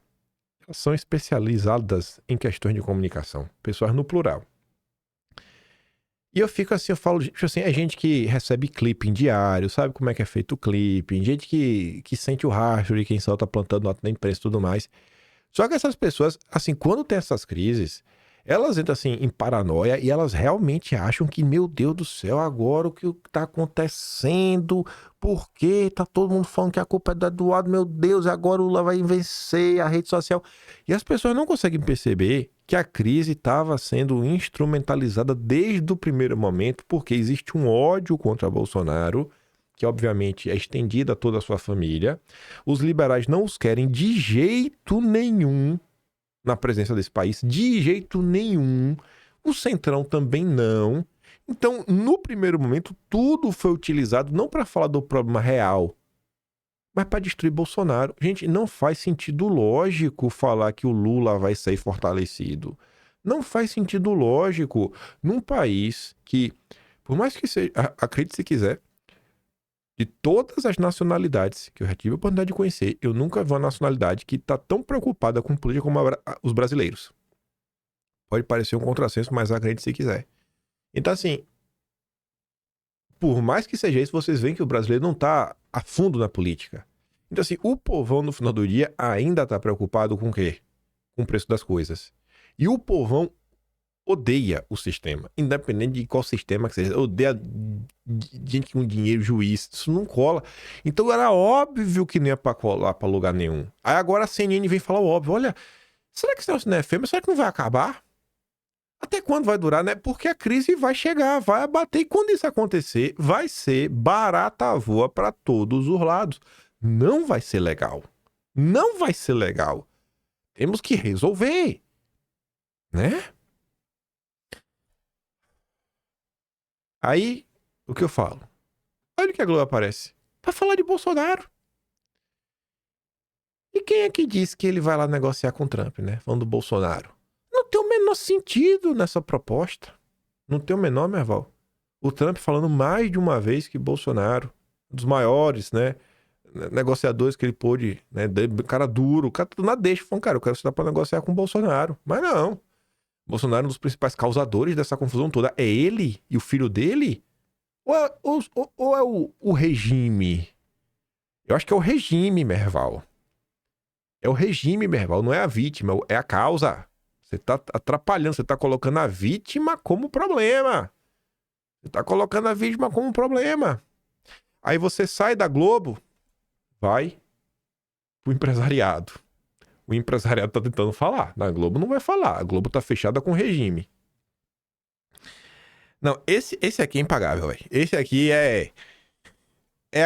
elas são especializadas em questões de comunicação. Pessoas no plural. E eu fico assim, eu falo, tipo assim, é gente que recebe clipping diário, sabe como é que é feito o clipping, gente que sente o rastro de quem só tá plantando nota na imprensa e tudo mais. Só que essas pessoas, assim, quando tem essas crises, elas entram assim em paranoia e elas realmente acham que, meu Deus do céu, agora o que tá acontecendo? Por quê? Tá todo mundo falando que a culpa é do Eduardo, meu Deus, agora o Lula vai vencer a rede social. E as pessoas não conseguem perceber que a crise estava sendo instrumentalizada desde o primeiro momento, porque existe um ódio contra Bolsonaro, que obviamente é estendido a toda a sua família. Os liberais não os querem de jeito nenhum na presença desse país, de jeito nenhum. O Centrão também não. Então, no primeiro momento, tudo foi utilizado não para falar do problema real, mas para destruir Bolsonaro. Gente, não faz sentido lógico falar que o Lula vai sair fortalecido. Não faz sentido lógico num país que, por mais que seja, acredite se quiser, de todas as nacionalidades que eu já tive a oportunidade de conhecer, eu nunca vi uma nacionalidade que está tão preocupada com política como os brasileiros. Pode parecer um contrassenso, mas acredite se quiser. Então, assim, por mais que seja isso, vocês veem que o brasileiro não está a fundo na política. Então, assim, o povão, no final do dia, ainda está preocupado com o quê? Com o preço das coisas. E o povão odeia o sistema, independente de qual sistema que seja. Odeia gente com dinheiro, juiz, isso não cola. Então, era óbvio que não ia para colar para lugar nenhum. Aí agora a CNN vem falar o óbvio. Olha, Será que esse negócio não é efêmero? Será que não vai acabar? Até quando vai durar, né? Porque a crise vai chegar, vai abater. E quando isso acontecer, vai ser barata voa para todos os lados. Não vai ser legal. Não vai ser legal. Temos que resolver. Né? Aí, o que eu falo? Olha o que a Globo aparece. Pra falar de Bolsonaro. E quem é que disse que ele vai lá negociar com o Trump, né? Falando do Bolsonaro. Não tem o menor sentido nessa proposta. Não tem o menor, Merval. O Trump falando mais de uma vez que Bolsonaro, um dos maiores, né, negociadores que ele pôde, né, cara duro, o cara não deixa, falando, cara, eu quero estudar pra negociar com o Bolsonaro. Mas não. Bolsonaro é um dos principais causadores dessa confusão toda. É ele e o filho dele? Ou é o regime? Eu acho que é o regime, Merval. É o regime, Merval, não é a vítima, é a causa. Você tá atrapalhando, você tá colocando a vítima como problema. Você tá colocando a vítima como problema. Aí você sai da Globo, vai pro empresariado. O empresariado tá tentando falar. Na Globo não vai falar. A Globo tá fechada com o regime. Não, esse aqui é impagável, velho. Esse aqui é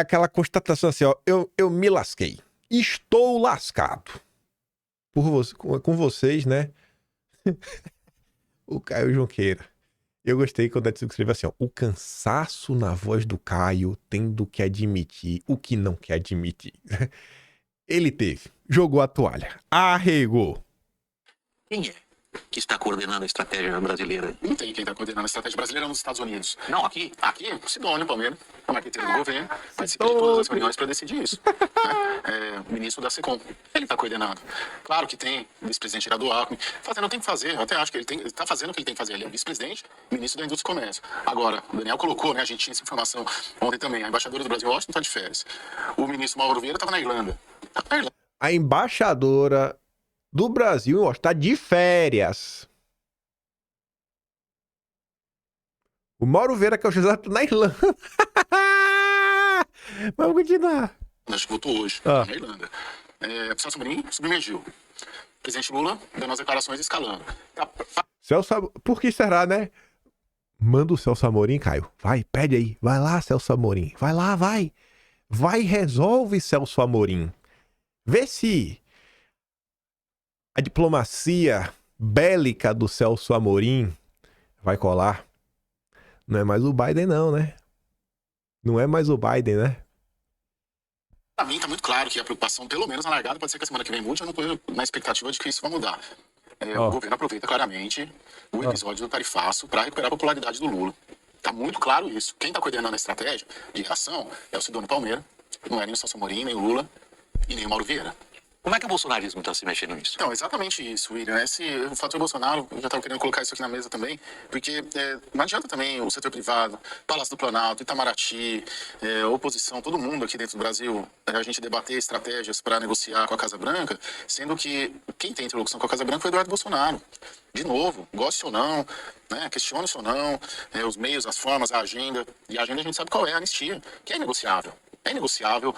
aquela constatação assim, ó. Eu me lasquei. Estou lascado. Com vocês, né? O Caio Junqueira. Eu gostei quando a Edson escreveu assim, ó. O cansaço na voz do Caio tendo que admitir o que não quer admitir. Ele teve. Jogou a toalha. Arregou. Quem é que está coordenando a estratégia brasileira? Não tem quem está coordenando a estratégia brasileira nos Estados Unidos. Não, aqui. Aqui, o Sidônio Palmeira, o marqueteiro do governo, participa de todas as reuniões para decidir isso. Né? O ministro da SECOM, ele está coordenando. Claro que tem o vice-presidente Geraldo Alckmin, fazendo, tem que fazer, eu até acho que ele está fazendo o que ele tem que fazer. Ele é vice-presidente, ministro da Indústria e Comércio. Agora, o Daniel colocou, né, a gente tinha essa informação ontem também, a embaixadora do Brasil em Washington está de férias. O ministro Mauro Vieira estava na Irlanda. A embaixadora do Brasil está de férias. O Mauro Vieira, que é o juizado na Irlanda. Vamos continuar. Acho que votou hoje, na Irlanda. Celso Amorim submergiu. O presidente Lula dando as declarações escalando. Celso, por que será, né? Manda o Celso Amorim, Caio. Vai, pede aí. Vai lá, Celso Amorim. Vai lá, vai. Vai, resolve, Celso Amorim. Vê se a diplomacia bélica do Celso Amorim vai colar. Não é mais o Biden, não, né? Não é mais o Biden, né? Para mim, está muito claro que a preocupação, pelo menos na largada, pode ser que a semana que vem mude. Eu não estou na expectativa de que isso vai mudar. O governo aproveita claramente o episódio do tarifaço para recuperar a popularidade do Lula. Está muito claro isso. Quem está coordenando a estratégia de reação é o Sidônio Palmeira, não é nem o Celso Amorim, nem o Lula e nem o Mauro Vieira. Como é que o bolsonarismo está se mexendo nisso? Então, exatamente isso, William. O fator Bolsonaro, eu já estava querendo colocar isso aqui na mesa também, porque não adianta também o setor privado, Palácio do Planalto, Itamaraty, oposição, todo mundo aqui dentro do Brasil, a gente debater estratégias para negociar com a Casa Branca, sendo que quem tem interlocução com a Casa Branca foi o Eduardo Bolsonaro. De novo, goste ou não, né, questione-se ou não, os meios, as formas, a agenda. E a agenda a gente sabe qual é, a anistia, que é inegociável. É inegociável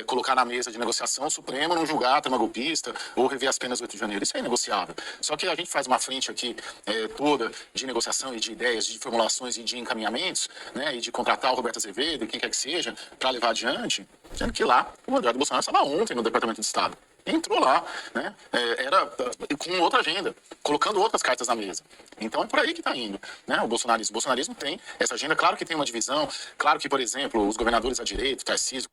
colocar na mesa de negociação o Supremo não julgar a trama golpista ou rever as penas do 8 de janeiro. Isso é inegociável. Só que a gente faz uma frente aqui toda de negociação e de ideias, de formulações e de encaminhamentos, né, e de contratar o Roberto Azevedo e quem quer que seja para levar adiante, sendo que lá o Eduardo Bolsonaro estava ontem no Departamento de Estado. Entrou lá, né? Era com outra agenda, colocando outras cartas na mesa. Então é por aí que está indo, né? O bolsonarismo tem essa agenda, claro que tem uma divisão, claro que, por exemplo, os governadores à direita, Tarcísio...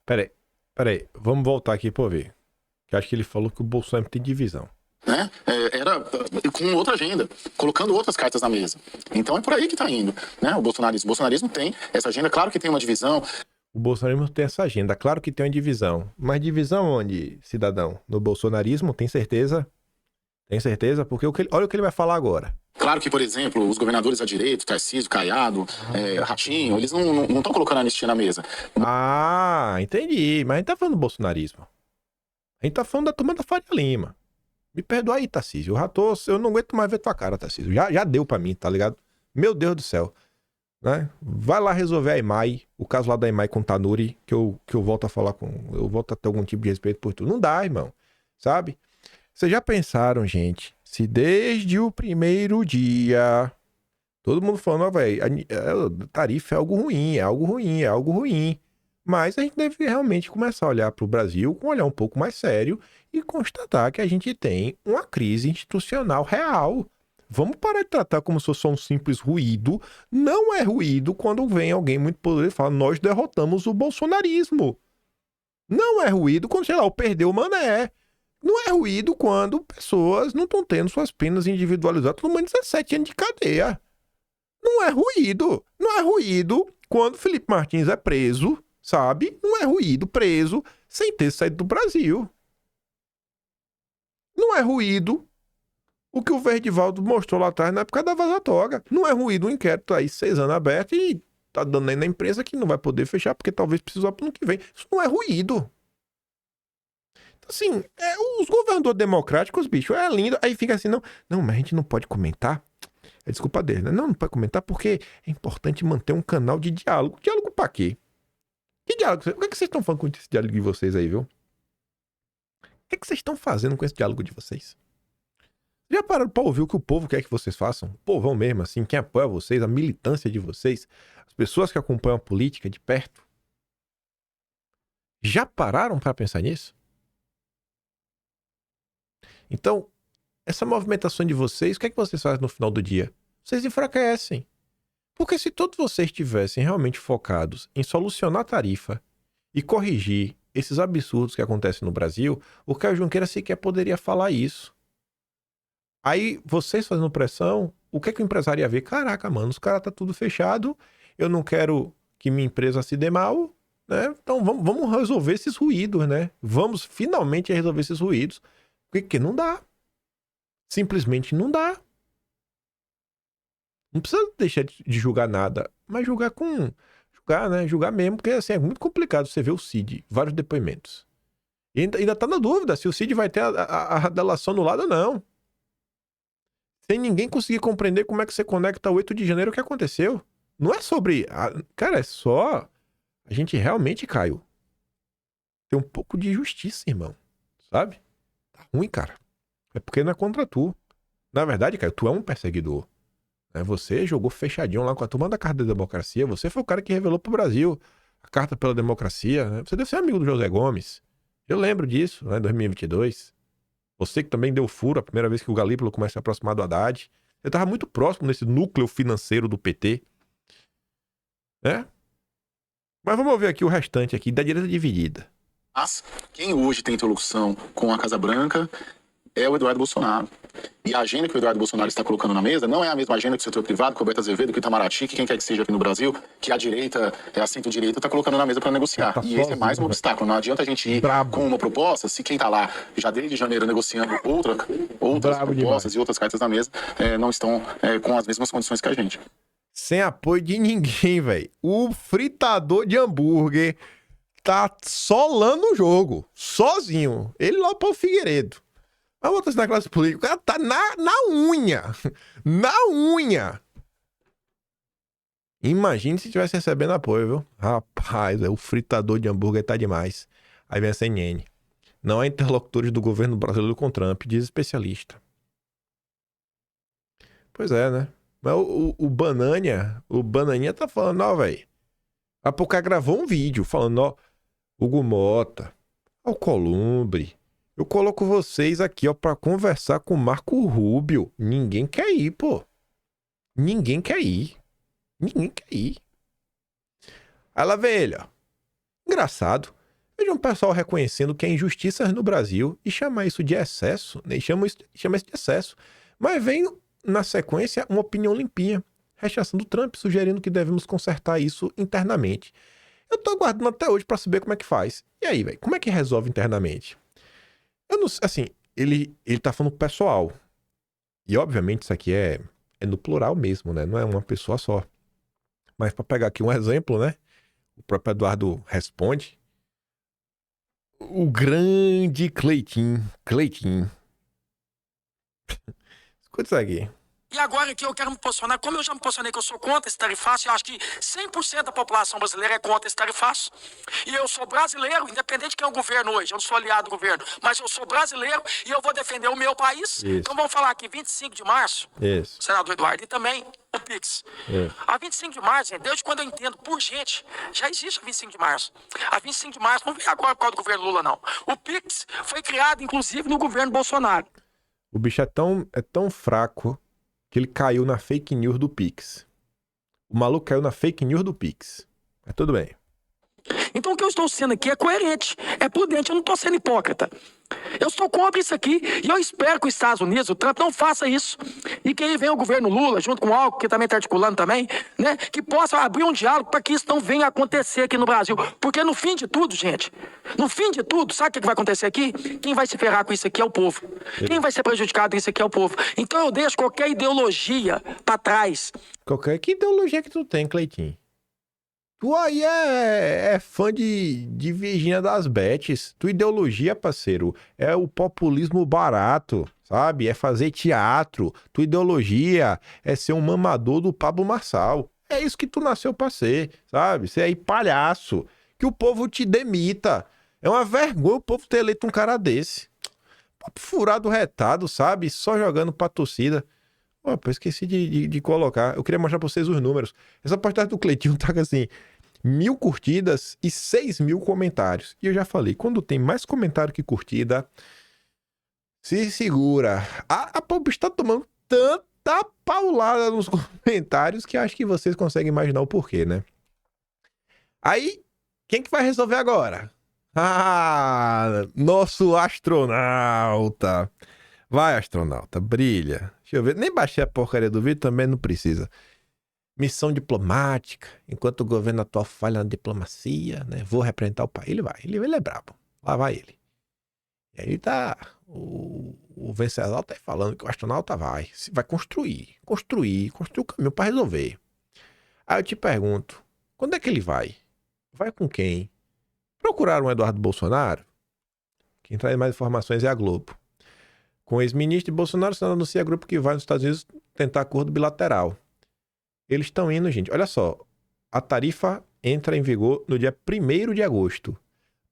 Peraí, vamos voltar aqui para ver. Que acho que ele falou que o Bolsonaro tem divisão. Né? Era com outra agenda, colocando outras cartas na mesa. Então é por aí que está indo, né? O bolsonarismo tem essa agenda, claro que tem uma divisão... O bolsonarismo tem essa agenda. Claro que tem uma divisão. Mas divisão onde, cidadão? No bolsonarismo, tem certeza? Tem certeza? Porque olha o que ele vai falar agora. Claro que, por exemplo, os governadores à direita, Tarcísio, Caiado, Ratinho, eles não estão colocando a anistia na mesa. Ah, entendi. Mas a gente tá falando do bolsonarismo. A gente tá falando da turma da Faria Lima. Me perdoa aí, Tarcísio. Eu não aguento mais ver tua cara, Tarcísio. Já deu pra mim, tá ligado? Meu Deus do céu. Né? Vai lá resolver a EMAI, o caso lá da EMAI com o Tanuri, que eu volto a falar eu volto a ter algum tipo de respeito por tu. Não dá, irmão, sabe? Vocês já pensaram, gente, Se desde o primeiro dia todo mundo falando, ó, velho, a tarifa é algo ruim, é algo ruim, é algo ruim. Mas a gente deve realmente começar a olhar para o Brasil com um olhar um pouco mais sério e constatar que a gente tem uma crise institucional real. Vamos parar de tratar como se fosse só um simples ruído. Não é ruído quando vem alguém muito poderoso e fala, nós derrotamos o bolsonarismo. Não é ruído quando, sei lá, o perdeu o Mané. Não é ruído quando pessoas não estão tendo suas penas individualizadas, tomando 17 anos de cadeia. Não é ruído. Não é ruído quando Felipe Martins é preso, sabe? Não é ruído preso sem ter saído do Brasil. Não é ruído o que o Verdivaldo mostrou lá atrás na época da Vaza Toga. Não é ruído um inquérito aí 6 anos aberto e tá dando aí na imprensa que não vai poder fechar porque talvez precise pro ano que vem. Isso não é ruído. Então, assim, os governadores democráticos, bicho, é lindo. Aí fica assim, não, mas a gente não pode comentar. É desculpa dele, né? Não pode comentar porque é importante manter um canal de diálogo. Diálogo pra quê? Que diálogo? O que é que vocês estão falando com esse diálogo de vocês aí, viu? O que é que vocês estão fazendo com esse diálogo de vocês? Já pararam pra ouvir o que o povo quer que vocês façam? O povão mesmo, assim, quem apoia vocês, a militância de vocês, as pessoas que acompanham a política de perto. Já pararam pra pensar nisso? Então, essa movimentação de vocês, o que é que vocês fazem no final do dia? Vocês enfraquecem. Porque se todos vocês estivessem realmente focados em solucionar a tarifa e corrigir esses absurdos que acontecem no Brasil, o Caio Junqueira sequer poderia falar isso. Aí, vocês fazendo pressão, o que é que o empresário ia ver? Caraca, mano, os caras tá tudo fechado, eu não quero que minha empresa se dê mal, né? Então vamos resolver esses ruídos, né? Vamos finalmente resolver esses ruídos. Porque não dá. Simplesmente não dá. Não precisa deixar de julgar nada, mas julgar com... Julgar, né? Julgar mesmo, porque assim, é muito complicado você ver o Cid, vários depoimentos. E ainda tá na dúvida se o Cid vai ter a delação anulada ou não. Sem ninguém conseguir compreender como é que você conecta 8 de janeiro o que aconteceu. Não é sobre... Cara, é só... A gente realmente, Caio, tem um pouco de justiça, irmão. Sabe? Tá ruim, cara. É porque não é contra tu. Na verdade, Caio, tu é um perseguidor. Você jogou fechadinho lá com a turma da Carta da Democracia. Você foi o cara que revelou pro Brasil a Carta pela Democracia. Né? Você deve ser amigo do José Gomes. Eu lembro disso, né, em 2022. Você que também deu furo a primeira vez que o Galípolo começou a se aproximar do Haddad. Você tava muito próximo desse núcleo financeiro do PT. Né? Mas vamos ver aqui o restante aqui da direita dividida. Mas quem hoje tem interlocução com a Casa Branca é o Eduardo Bolsonaro. E a agenda que o Eduardo Bolsonaro está colocando na mesa não é a mesma agenda que o setor privado, que o Roberto Azevedo, que o Itamaraty, que quem quer que seja aqui no Brasil, que a direita, a centro-direita, está colocando na mesa para negociar. E esse é mais um obstáculo. Não adianta a gente ir com uma proposta, se quem está lá já desde janeiro negociando outras propostas e outras cartas na mesa, não estão com as mesmas condições que a gente. Sem apoio de ninguém, velho. O fritador de hambúrguer tá solando o jogo, sozinho. Ele lá pro Figueiredo. Mas outras na classe política, o cara tá na unha. Na unha. Imagine se estivesse recebendo apoio, viu? Rapaz, o fritador de hambúrguer tá demais. Aí vem a CNN. Não há interlocutores do governo brasileiro com Trump, diz especialista. Pois é, né? Mas o Bananinha tá falando, ó, velho. A pouco gravou um vídeo falando, ó, Hugo Mota, Alcolumbre, eu coloco vocês aqui, ó, pra conversar com o Marco Rubio. Ninguém quer ir, pô. Ninguém quer ir. Ninguém quer ir. Aí lá vem ele, ó. Engraçado. Veja um pessoal reconhecendo que há injustiças no Brasil e chama isso de excesso, né? E chama isso de excesso. Mas vem, na sequência, uma opinião limpinha, rechaçando o Trump, sugerindo que devemos consertar isso internamente. Eu tô aguardando até hoje pra saber como é que faz. E aí, velho, como é que resolve internamente? Eu não sei, assim, ele tá falando pessoal. E, obviamente, isso aqui é no plural mesmo, né? Não é uma pessoa só. Mas pra pegar aqui um exemplo, né? O próprio Eduardo responde. O grande Cleitinho. Escuta isso aqui. E agora que eu quero me posicionar, como eu já me posicionei que eu sou contra esse tarifaço, eu acho que 100% da população brasileira é contra esse tarifaço. E eu sou brasileiro, independente de quem é o governo hoje, eu não sou aliado do governo, mas eu sou brasileiro e eu vou defender o meu país. Isso. Então vamos falar aqui, 25 de março, Isso. senador Eduardo, e também o Pix. Isso. A 25 de março, gente, desde quando eu entendo por gente, já existe a 25 de março. A 25 de março não veio agora por causa do governo Lula, não. O Pix foi criado, inclusive, no governo Bolsonaro. O bicho é tão fraco que ele caiu na fake news do Pix. O maluco caiu na fake news do Pix. Mas tudo bem. Então o que eu estou sendo aqui é coerente, é prudente, eu não estou sendo hipócrita. Eu estou contra isso aqui e eu espero que os Estados Unidos, o Trump, não faça isso. E que aí venha o governo Lula, junto com o Alckmin, que também está articulando também, né? Que possa abrir um diálogo para que isso não venha a acontecer aqui no Brasil. Porque no fim de tudo, gente, no fim de tudo, sabe o que vai acontecer aqui? Quem vai se ferrar com isso aqui é o povo. Quem vai ser prejudicado com isso aqui é o povo. Então eu deixo qualquer ideologia para trás. Que ideologia que tu tem, Cleitinho? Tu aí é fã de Virgínia das Beths. Tua ideologia, parceiro, é o populismo barato, sabe? É fazer teatro. Tua ideologia é ser um mamador do Pablo Marçal. É isso que tu nasceu pra ser, sabe? Ser aí palhaço. Que o povo te demita. É uma vergonha o povo ter eleito um cara desse. Papo furado retado, sabe? Só jogando pra torcida. Opa, eu esqueci de colocar. Eu queria mostrar pra vocês os números. Essa postagem do Cleitinho tá assim... 1.000 curtidas e 6.000 comentários. E eu já falei, quando tem mais comentário que curtida, se segura. O bicho tá tomando tanta paulada nos comentários que acho que vocês conseguem imaginar o porquê, né? Aí, quem que vai resolver agora? Nosso astronauta. Vai, astronauta, brilha. Deixa eu ver. Nem baixei a porcaria do vídeo, também não precisa. Missão diplomática, enquanto o governo atual falha na diplomacia, né? Vou representar o país. Ele é brabo. Lá vai ele. E aí tá. O vencedor tá aí falando que o astronauta vai construir o caminho pra resolver. Aí eu te pergunto, quando é que ele vai? Vai com quem? Procuraram o Eduardo Bolsonaro? Quem traz mais informações é a Globo. Com o ex-ministro de Bolsonaro, o Senado anuncia grupo que vai nos Estados Unidos tentar acordo bilateral. Eles estão indo, gente. Olha só. A tarifa entra em vigor no dia 1º de agosto.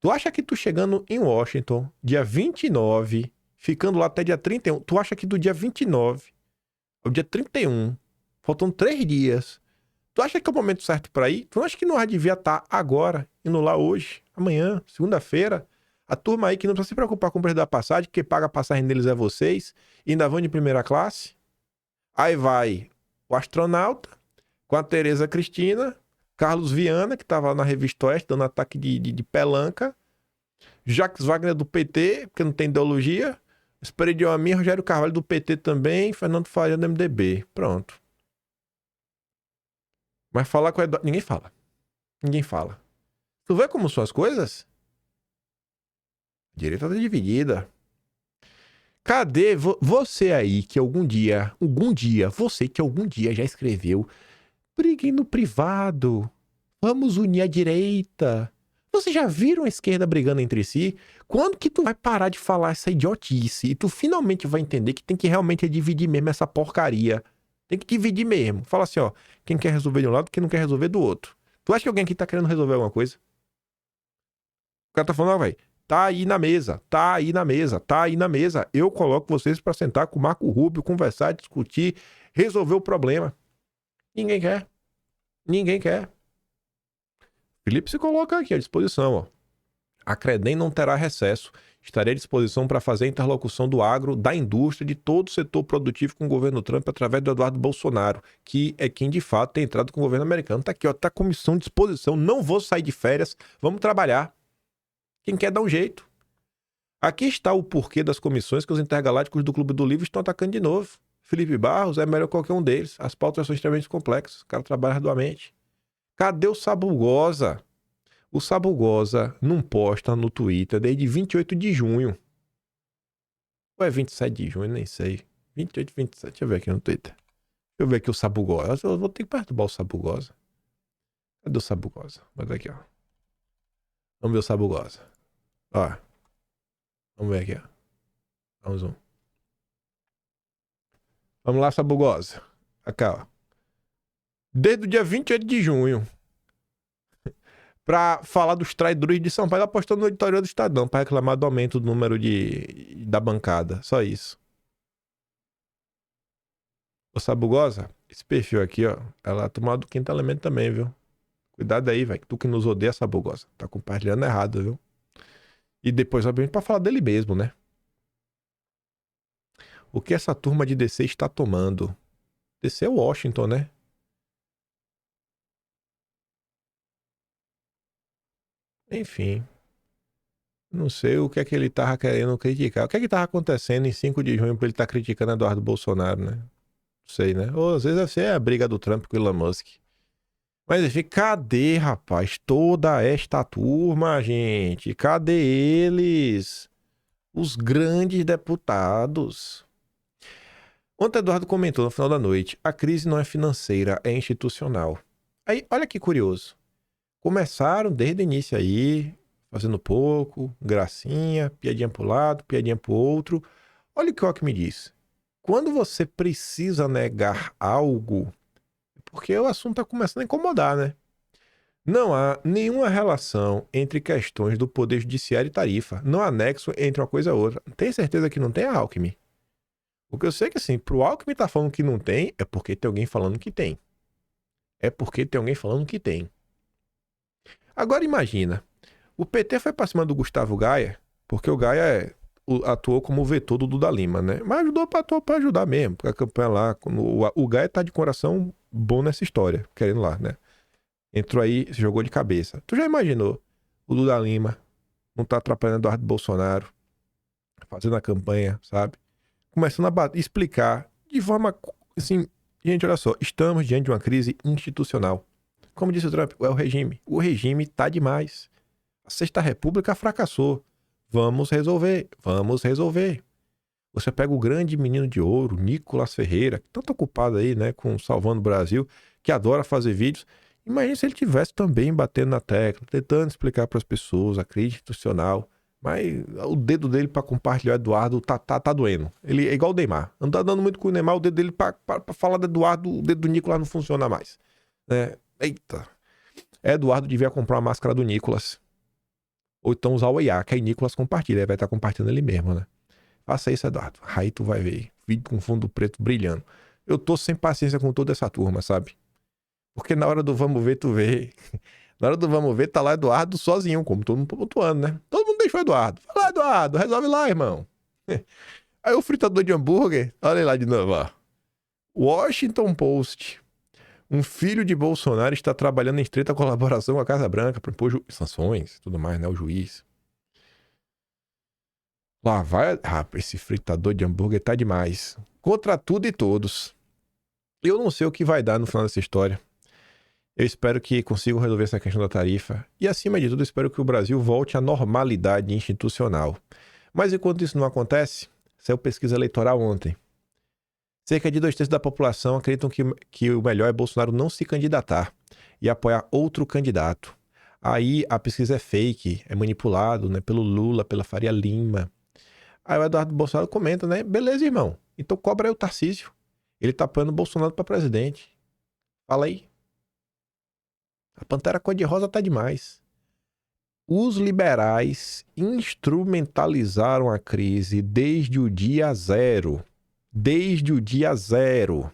Tu acha que tu chegando em Washington, dia 29, ficando lá até dia 31, tu acha que do dia 29 ao dia 31, faltam 3 dias, tu acha que é o momento certo pra ir? Tu não acha que não devia estar agora, indo lá hoje, amanhã, segunda-feira? A turma aí que não precisa se preocupar com o preço da passagem, quem paga a passagem deles é vocês, e ainda vão de primeira classe. Aí vai o astronauta, com a Tereza Cristina, Carlos Viana, que estava na Revista Oeste, dando ataque de pelanca, Jacques Wagner do PT, porque não tem ideologia, Esperidião Amin, Rogério Carvalho do PT também, Fernando Faria do MDB. Pronto. Mas falar com o Eduardo... Ninguém fala. Tu vê como são as coisas? A direita tá dividida. Cadê você aí que algum dia, você que algum dia já escreveu: briguem no privado, vamos unir a direita. Vocês já viram a esquerda brigando entre si? Quando que tu vai parar de falar essa idiotice e tu finalmente vai entender que tem que realmente dividir mesmo essa porcaria? Tem que dividir mesmo. Fala assim, ó, quem quer resolver de um lado, quem não quer resolver do outro. Tu acha que alguém aqui tá querendo resolver alguma coisa? O cara tá falando, ó, velho, tá aí na mesa. Eu coloco vocês pra sentar com o Marco Rubio, conversar, discutir, resolver o problema. Ninguém quer. Felipe se coloca aqui à disposição, ó. A Credem não terá recesso. Estarei à disposição para fazer a interlocução do agro, da indústria, de todo o setor produtivo com o governo Trump através do Eduardo Bolsonaro, que é quem de fato tem entrado com o governo americano. Tá aqui, ó, tá a comissão de disposição. Não vou sair de férias, vamos trabalhar. Quem quer dá um jeito. Aqui está o porquê das comissões que os intergalácticos do Clube do Livro estão atacando de novo. Felipe Barros é melhor que qualquer um deles. As pautas são extremamente complexas. O cara trabalha arduamente. Cadê o Sabugosa? O Sabugosa não posta no Twitter desde 28 de junho. Ou é 27 de junho? Nem sei. 28, 27. Deixa eu ver aqui no Twitter. Deixa eu ver aqui o Sabugosa. Eu vou ter que perturbar o Sabugosa. Cadê o Sabugosa? Bota aqui, ó. Vamos ver o Sabugosa. Ó. Vamos ver aqui, ó. Dá um zoom. Vamos lá, Sabugosa. Aqui, ó. Desde o dia 28 de junho, pra falar dos traidores de São Paulo, ela postou no editorial do Estadão pra reclamar do aumento do número da bancada. Só isso. Ô, Sabugosa, esse perfil aqui, ó, ela tomou do quinto elemento também, viu? Cuidado aí, velho. Tu que nos odeia, Sabugosa. Tá compartilhando errado, viu? E depois, obviamente, pra falar dele mesmo, né? O que essa turma de DC está tomando? DC é Washington, né? Enfim. Não sei o que é que ele tava querendo criticar. O que é que tava acontecendo em 5 de junho pra ele estar criticando Eduardo Bolsonaro, né? Não sei, né? Ou às vezes deve ser a briga do Trump com o Elon Musk. Mas enfim, cadê, rapaz? Toda esta turma, gente? Cadê eles? Os grandes deputados. Ontem Eduardo comentou no final da noite: a crise não é financeira, é institucional. Aí, olha que curioso. Começaram desde o início aí, fazendo pouco, gracinha, piadinha pro lado, piadinha pro outro. Olha o que o Alckmin diz. Quando você precisa negar algo, porque o assunto tá começando a incomodar, né? Não há nenhuma relação entre questões do Poder Judiciário e tarifa. Não há nexo entre uma coisa e outra. Tem certeza que não tem, Alckmin? Porque eu sei que assim, pro Alckmin tá falando que não tem, é porque tem alguém falando que tem. É porque tem alguém falando que tem. Agora imagina, o PT foi pra cima do Gustavo Gaia, porque o Gaia atuou como vetor do Duda Lima, né? Mas atuou pra ajudar mesmo, porque a campanha lá, o Gaia tá de coração bom nessa história, querendo lá, né? Entrou aí, se jogou de cabeça. Tu já imaginou o Duda Lima não tá atrapalhando Eduardo Bolsonaro, fazendo a campanha, sabe? Começando a explicar de forma assim, gente, olha só, estamos diante de uma crise institucional. Como disse o Trump, é o regime. O regime tá demais. A Sexta República fracassou. Vamos resolver, vamos resolver. Você pega o grande menino de ouro, Nicolas Ferreira, tanto ocupado aí, né, com Salvando o Brasil, que adora fazer vídeos. Imagina se ele tivesse também batendo na tecla, tentando explicar para as pessoas a crise institucional. Mas o dedo dele para compartilhar o Eduardo tá doendo. Ele é igual o Neymar. Não tá dando muito com o Neymar, o dedo dele para falar do Eduardo, o dedo do Nicolas não funciona mais. Né? Eita. Eduardo devia comprar uma máscara do Nicolas. Ou então usar o IA, que aí Nicolas compartilha. Ele vai estar compartilhando ele mesmo, né? Faça isso, Eduardo. Aí tu vai ver. Vídeo com fundo preto brilhando. Eu tô sem paciência com toda essa turma, sabe? Porque na hora do vamos ver, tu vê. Na hora do vamos ver, tá lá Eduardo sozinho, como todo mundo pontuando, né? Todo mundo deixou o Eduardo. Vai lá, Eduardo, resolve lá, irmão. Aí o fritador de hambúrguer, olha lá de novo, ó. Washington Post. Um filho de Bolsonaro está trabalhando em estreita colaboração com a Casa Branca para impor sanções e tudo mais, né? O juiz. Lá vai. Ah, esse fritador de hambúrguer tá demais. Contra tudo e todos. Eu não sei o que vai dar no final dessa história. Eu espero que consigam resolver essa questão da tarifa. E, acima de tudo, eu espero que o Brasil volte à normalidade institucional. Mas, enquanto isso não acontece, saiu pesquisa eleitoral ontem. Cerca de 2/3 da população acreditam que o melhor é Bolsonaro não se candidatar e apoiar outro candidato. Aí a pesquisa é fake, é manipulado, né, pelo Lula, pela Faria Lima. Aí o Eduardo Bolsonaro comenta, né? Beleza, irmão. Então cobra aí o Tarcísio. Ele tá apoiando o Bolsonaro para presidente. Fala aí. A Pantera Cor-de-Rosa tá demais. Os liberais instrumentalizaram a crise desde o dia zero. Desde o dia zero.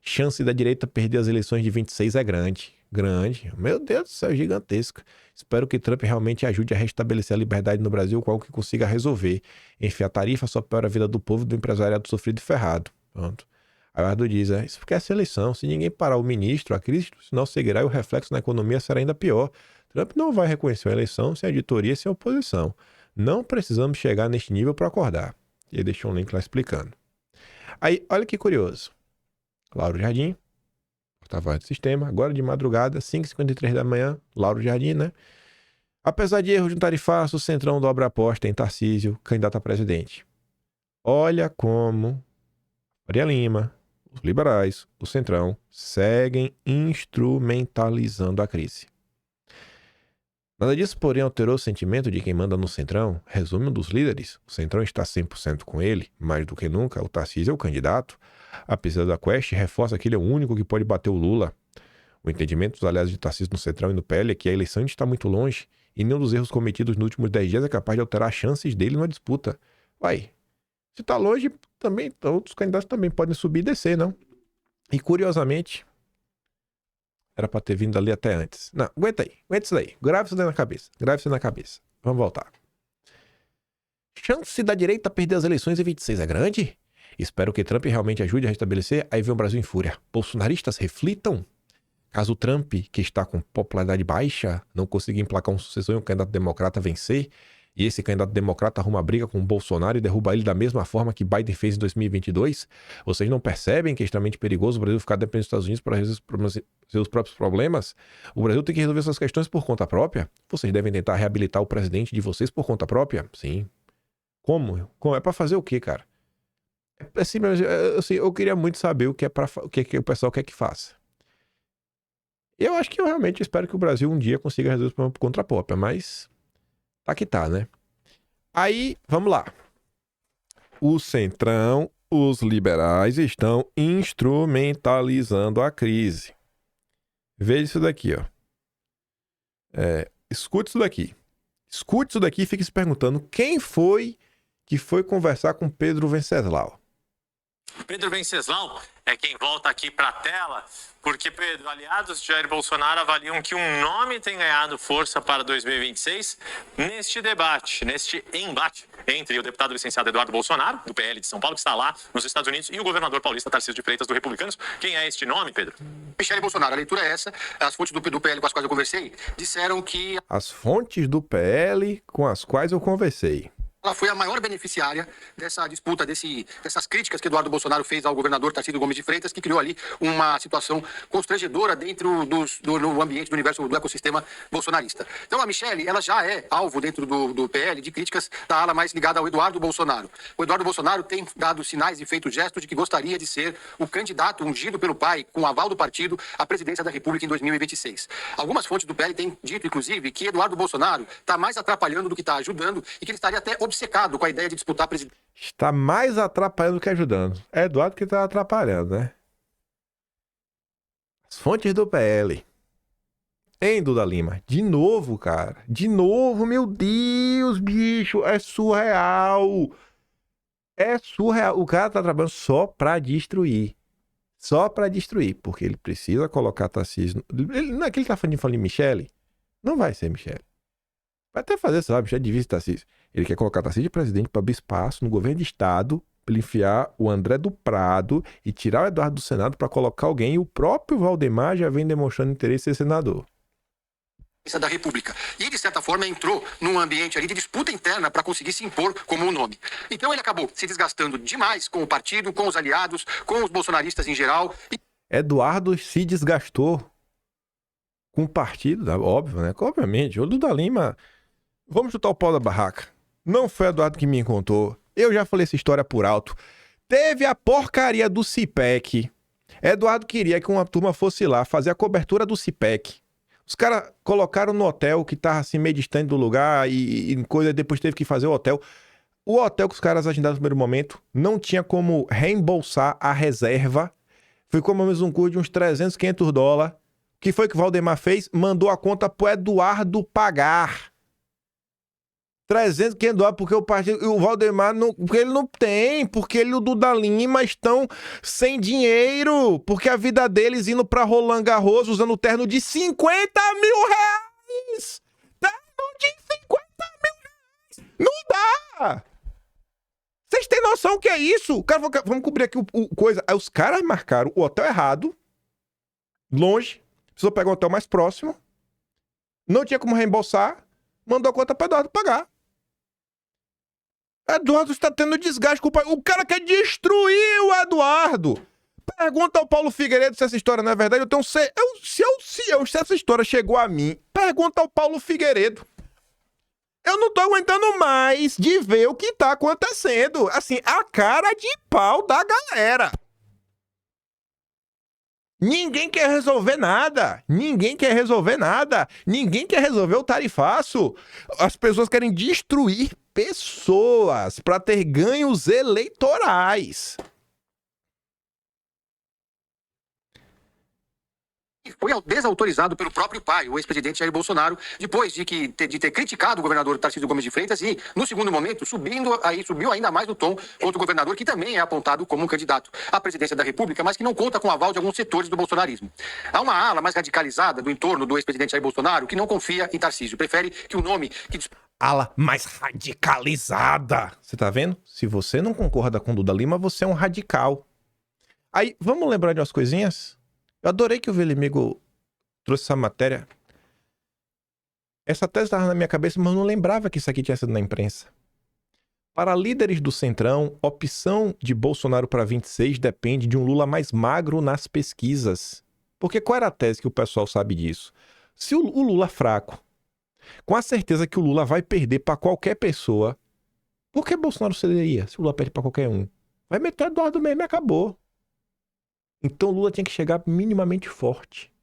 Chance da direita perder as eleições de 26 é grande. Grande. Meu Deus do céu, gigantesca. Espero que Trump realmente ajude a restabelecer a liberdade no Brasil com algo que consiga resolver. Enfiar tarifa só piora a vida do povo e do empresariado sofrido e ferrado. Pronto. Aí o Eduardo diz, isso porque é essa eleição. Se ninguém parar o ministro, a crise institucional seguirá e o reflexo na economia será ainda pior. Trump não vai reconhecer a eleição sem auditoria e sem oposição. Não precisamos chegar neste nível para acordar. E ele deixou um link lá explicando. Aí, olha que curioso. Lauro Jardim, porta-voz do sistema, agora de madrugada, 5h53 da manhã, Lauro Jardim, né? Apesar de erros de um tarifaço, o Centrão dobra a aposta em Tarcísio, candidato a presidente. Olha como Faria Lima, os liberais, o Centrão, seguem instrumentalizando a crise. Nada disso, porém, alterou o sentimento de quem manda no Centrão. Resumo um dos líderes. O Centrão está 100% com ele, mais do que nunca. O Tarcísio é o candidato. A pesquisa da Quest reforça que ele é o único que pode bater o Lula. O entendimento dos aliados de Tarcísio no Centrão e no PL é que a eleição está muito longe e nenhum dos erros cometidos nos últimos 10 dias é capaz de alterar as chances dele numa disputa. Vai, se tá longe, também outros candidatos também podem subir e descer, não? E curiosamente, era pra ter vindo ali até antes. Não, aguenta isso daí. Grave isso daí na cabeça. Grave isso na cabeça. Vamos voltar. Chance da direita perder as eleições em 26 é grande? Espero que Trump realmente ajude a restabelecer. Aí vem o Brasil em fúria. Bolsonaristas reflitam. Caso Trump, que está com popularidade baixa, não conseguir emplacar um sucessor e um candidato democrata vencer, e esse candidato democrata arruma briga com o Bolsonaro e derruba ele da mesma forma que Biden fez em 2022, vocês não percebem que é extremamente perigoso o Brasil ficar dependendo dos Estados Unidos para resolver seus próprios problemas? O Brasil tem que resolver suas questões por conta própria? Vocês devem tentar reabilitar o presidente de vocês por conta própria? Sim. Como? É para fazer o quê, cara? É assim, eu queria muito saber o que o pessoal quer que faça. Eu acho que eu realmente espero que o Brasil um dia consiga resolver o problema por conta própria, mas tá que tá, né? Aí, vamos lá. O Centrão, os liberais estão instrumentalizando a crise. Veja isso daqui, ó. Escute isso daqui. Escute isso daqui e fique se perguntando quem foi que foi conversar com Pedro Venceslau. Pedro Venceslau é quem volta aqui para a tela, porque, Pedro, aliados de Jair Bolsonaro avaliam que um nome tem ganhado força para 2026 neste debate, neste embate entre o deputado licenciado Eduardo Bolsonaro, do PL de São Paulo, que está lá nos Estados Unidos, e o governador paulista Tarcísio de Freitas, do Republicanos. Quem é este nome, Pedro? Michele Bolsonaro, a leitura é essa. As fontes do PL com as quais eu conversei disseram que As fontes do PL com as quais eu conversei. ela foi a maior beneficiária dessa disputa, dessas críticas que Eduardo Bolsonaro fez ao governador Tarcísio Gomes de Freitas, que criou ali uma situação constrangedora dentro do ambiente, do universo, do ecossistema bolsonarista. Então a Michele, ela já é alvo dentro do PL de críticas da ala mais ligada ao Eduardo Bolsonaro. O Eduardo Bolsonaro tem dado sinais e feito gestos de que gostaria de ser o candidato ungido pelo pai, com o aval do partido, à presidência da República em 2026. Algumas fontes do PL têm dito, inclusive, que Eduardo Bolsonaro está mais atrapalhando do que está ajudando e que ele estaria até obcecado com a ideia de disputar a presidência. Está mais atrapalhando do que ajudando. É Eduardo que está atrapalhando, né? As fontes do PL. Hein, Duda Lima? De novo, cara. De novo, meu Deus, bicho. É surreal. É surreal. O cara tá trabalhando só pra destruir. Só pra destruir. Porque ele precisa colocar Tarcísio. Não é que ele tá falando de Michele? Não vai ser Michele. Vai até fazer, sei lá, Michele de vice Tarcísio. Ele quer colocar Tarcísio de presidente para abrir espaço no governo de estado, para enfiar o André do Prado e tirar o Eduardo do Senado para colocar alguém. E o próprio Valdemar já vem demonstrando interesse em ser senador. Da República. E, de certa forma, entrou num ambiente ali de disputa interna para conseguir se impor como um nome. Então ele acabou se desgastando demais com o partido, com os aliados, com os bolsonaristas em geral. Eduardo se desgastou com o partido, óbvio, né? Obviamente. O Duda Lima... Vamos chutar o pau da barraca. Não foi Eduardo que me contou. Eu já falei essa história por alto. Teve a porcaria do CIPEC. Eduardo queria que uma turma fosse lá fazer a cobertura do CIPEC. Os caras colocaram no hotel que tava assim meio distante do lugar e coisa, depois teve que fazer o hotel. O hotel que os caras agendaram no primeiro momento não tinha como reembolsar a reserva. Ficou mais ou menos um custo de uns 300, 500 dólares. O que foi que o Valdemar fez? Mandou a conta pro Eduardo pagar. 300, 500 dólares, porque o partido, o Valdemar, não, porque ele não tem, porque ele e o Duda Lima estão sem dinheiro, porque a vida deles indo pra Roland Garros usando o terno de 50 mil reais! Terno de 50 mil reais! Não dá! Vocês têm noção que é isso? Cara, vamos cobrir aqui o coisa. Aí os caras marcaram o hotel errado, longe, precisou pegar um hotel mais próximo, não tinha como reembolsar, mandou a conta pra Eduardo pagar. Eduardo está tendo desgaste com o pai. O cara quer destruir o Eduardo. Pergunta ao Paulo Figueiredo se essa história não é verdade. Eu tenho se essa história chegou a mim, pergunta ao Paulo Figueiredo. Eu não tô aguentando mais de ver o que tá acontecendo. Assim, a cara de pau da galera. Ninguém quer resolver nada. Ninguém quer resolver nada. Ninguém quer resolver o tarifaço. As pessoas querem destruir pessoas para ter ganhos eleitorais. Foi desautorizado pelo próprio pai, o ex-presidente Jair Bolsonaro, depois de ter criticado o governador Tarcísio Gomes de Freitas e, no segundo momento, subiu ainda mais no tom contra o governador, que também é apontado como um candidato à presidência da República, mas que não conta com o aval de alguns setores do bolsonarismo. Há uma ala mais radicalizada do entorno do ex-presidente Jair Bolsonaro que não confia em Tarcísio, prefere que o nome que Ala mais radicalizada. Você tá vendo? Se você não concorda com Duda Lima, você é um radical. Aí, vamos lembrar de umas coisinhas? Eu adorei que o Velimigo trouxe essa matéria. Essa tese estava na minha cabeça, mas eu não lembrava que isso aqui tinha sido na imprensa. Para líderes do Centrão, opção de Bolsonaro para 26 depende de um Lula mais magro nas pesquisas. Porque qual era a tese que o pessoal sabe disso? Se o Lula fraco, com a certeza que o Lula vai perder para qualquer pessoa, por que Bolsonaro cederia se o Lula perde para qualquer um? Vai meter o Eduardo mesmo e acabou. Então o Lula tinha que chegar minimamente forte,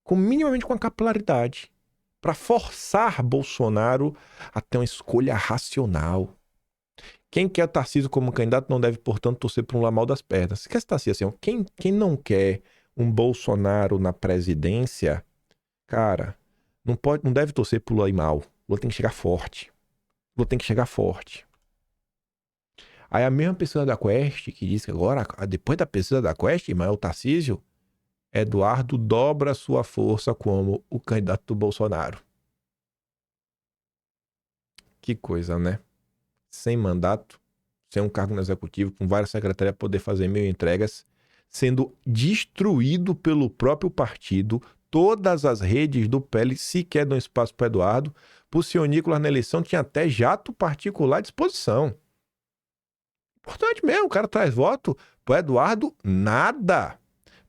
minimamente com a capilaridade, para forçar Bolsonaro a ter uma escolha racional. Quem quer o Tarcísio como candidato não deve, portanto, torcer por um Lula mal das pernas. Quer citar assim, quem não quer um Bolsonaro na presidência, cara, não deve torcer por Lula ir mal. Lula tem que chegar forte. Lula tem que chegar forte. Aí a mesma pesquisa da Quest, que diz que agora, depois da pesquisa da Quest, Ismael Tarcísio, Eduardo dobra sua força como o candidato do Bolsonaro. Que coisa, né? Sem mandato, sem um cargo no executivo, com várias secretarias, poder fazer 1000 entregas, sendo destruído pelo próprio partido, todas as redes do PL sequer dão espaço para Eduardo. Por senhor Nicolas na eleição tinha até jato particular à disposição. Importante mesmo, o cara traz voto. Pro Eduardo, nada.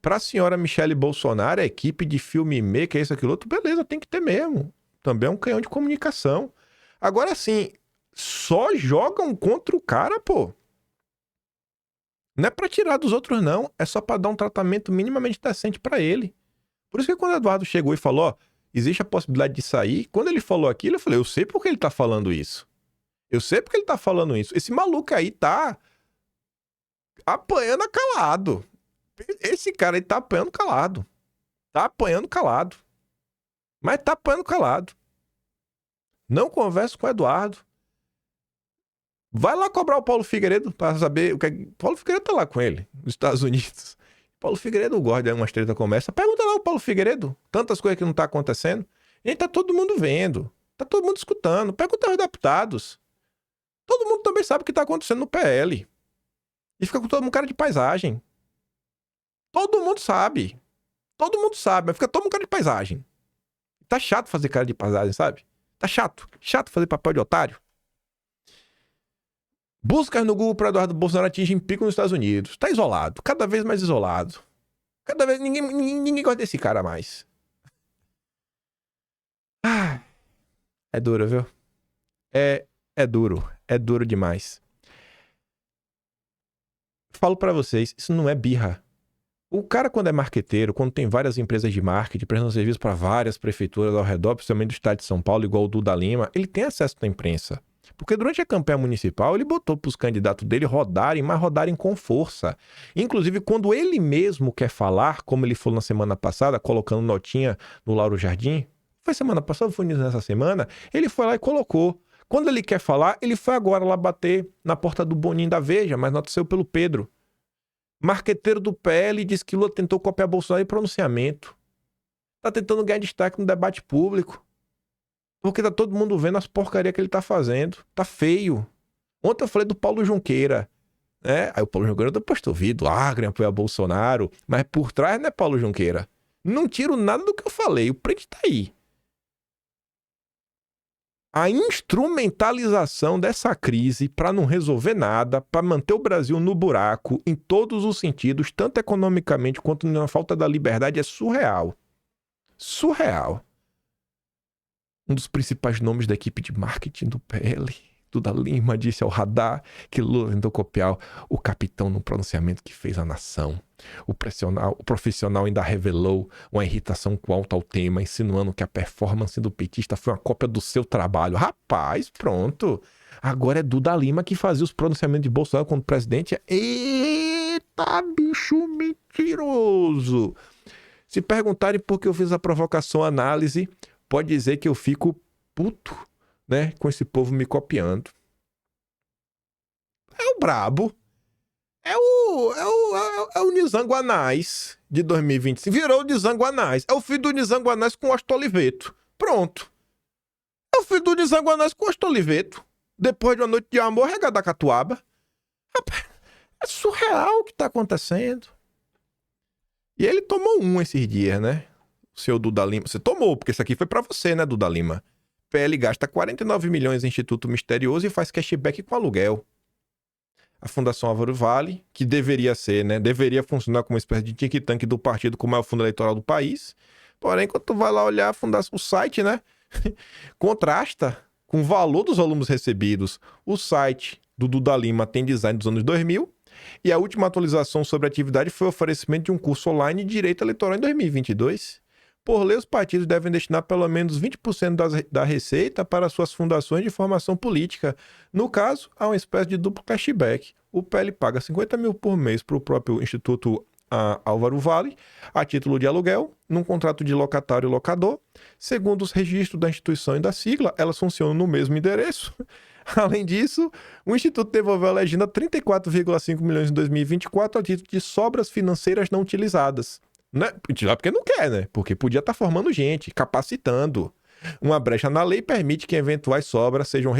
Pra senhora Michele Bolsonaro, a equipe de filmmaker, isso, aquilo, outro, beleza, tem que ter mesmo. Também é um canhão de comunicação. Agora, assim, só jogam contra o cara, pô. Não é pra tirar dos outros, não. É só pra dar um tratamento minimamente decente pra ele. Por isso que quando o Eduardo chegou e falou, ó, existe a possibilidade de sair, quando ele falou aquilo, eu falei, eu sei por que ele tá falando isso. Eu sei porque ele tá falando isso. Esse maluco aí tá apanhando calado. Esse cara aí tá apanhando calado. Tá apanhando calado. Mas tá apanhando calado. Não conversa com o Eduardo. Vai lá cobrar o Paulo Figueiredo pra saber o que é. Paulo Figueiredo tá lá com ele, nos Estados Unidos. Paulo Figueiredo gosta de umas treta conversa. Pergunta lá o Paulo Figueiredo. Tantas coisas que não tá acontecendo. E tá todo mundo vendo. Tá todo mundo escutando. Pergunta aos deputados. Todo mundo também sabe o que está acontecendo no PL. E fica com todo mundo cara de paisagem. Todo mundo sabe. Todo mundo sabe, mas fica todo mundo cara de paisagem. Tá chato fazer cara de paisagem, sabe? Tá chato. Chato fazer papel de otário. Buscas no Google para Eduardo Bolsonaro atingem pico nos Estados Unidos. Tá isolado. Cada vez mais isolado. Cada vez... Ninguém gosta desse cara mais. Ah, é duro, viu? É duro. É duro demais. Falo pra vocês, isso não é birra. O cara, quando é marqueteiro, quando tem várias empresas de marketing, prestando serviço para várias prefeituras ao redor, principalmente do estado de São Paulo, igual o Duda Lima, ele tem acesso à imprensa. Porque durante a campanha municipal, ele botou pros candidatos dele rodarem, mas rodarem com força. Inclusive, quando ele mesmo quer falar, como ele falou na semana passada, colocando notinha no Lauro Jardim, foi semana passada, foi nessa semana, ele foi lá e colocou. Quando ele quer falar, ele foi agora lá bater na porta do Boninho da Veja, mas nota saiu pelo Pedro. Marqueteiro do PL diz que Lula tentou copiar Bolsonaro em pronunciamento. Tá tentando ganhar destaque no debate público. Porque tá todo mundo vendo as porcarias que ele tá fazendo. Tá feio. Ontem eu falei do Paulo Junqueira, né? Aí o Paulo Junqueira depois tô ouvindo, Agri apoia Bolsonaro, mas por trás não é Paulo Junqueira. Não tiro nada do que eu falei, o print tá aí. A instrumentalização dessa crise para não resolver nada, para manter o Brasil no buraco em todos os sentidos, tanto economicamente quanto na falta da liberdade, é surreal. Surreal. Um dos principais nomes da equipe de marketing do PL, Duda Lima, disse ao Radar que Lula tentou copiar o capitão no pronunciamento que fez a nação. O profissional ainda revelou uma irritação quanto ao tema, insinuando que a performance do petista foi uma cópia do seu trabalho. Rapaz, pronto. Agora é Duda Lima que fazia os pronunciamentos de Bolsonaro quando o presidente. Eita, bicho mentiroso! Se perguntarem por que eu fiz a provocação análise, pode dizer que eu fico puto, né? Com esse povo me copiando. É o brabo. É o Nizanguanais de 2025. Virou o Nizanguanais. É o filho do Nizanguanais com o Washington Oliveto. Pronto. É o filho do Nizanguanais com o Washington Oliveto. Depois de uma noite de amor, regada a catuaba. Rapaz, é surreal o que tá acontecendo. E ele tomou esses dias, né? O seu Duda Lima. Você tomou, porque isso aqui foi pra você, né, Duda Lima? PL gasta 49 milhões em Instituto Misterioso e faz cashback com aluguel. A Fundação Álvaro Vale, que deveria ser, né? Deveria funcionar como uma espécie de think tank do partido com o maior fundo eleitoral do país. Porém, quando tu vai lá olhar a fundação, o site, né? Contrasta com o valor dos volumes recebidos. O site do Duda Lima tem design dos anos 2000 e a última atualização sobre a atividade foi o oferecimento de um curso online de direito eleitoral em 2022. Por lei, os partidos devem destinar pelo menos 20% da receita para suas fundações de formação política. No caso, há uma espécie de duplo cashback. O PL paga 50 mil por mês para o próprio Instituto Álvaro Vale, a título de aluguel, num contrato de locatário e locador. Segundo os registros da instituição e da sigla, elas funcionam no mesmo endereço. Além disso, o Instituto devolveu a legenda 34,5 milhões em 2024 a título de sobras financeiras não utilizadas. Né? Porque não quer, né? Porque podia estar formando gente, capacitando. Uma brecha na lei permite que eventuais sobras sejam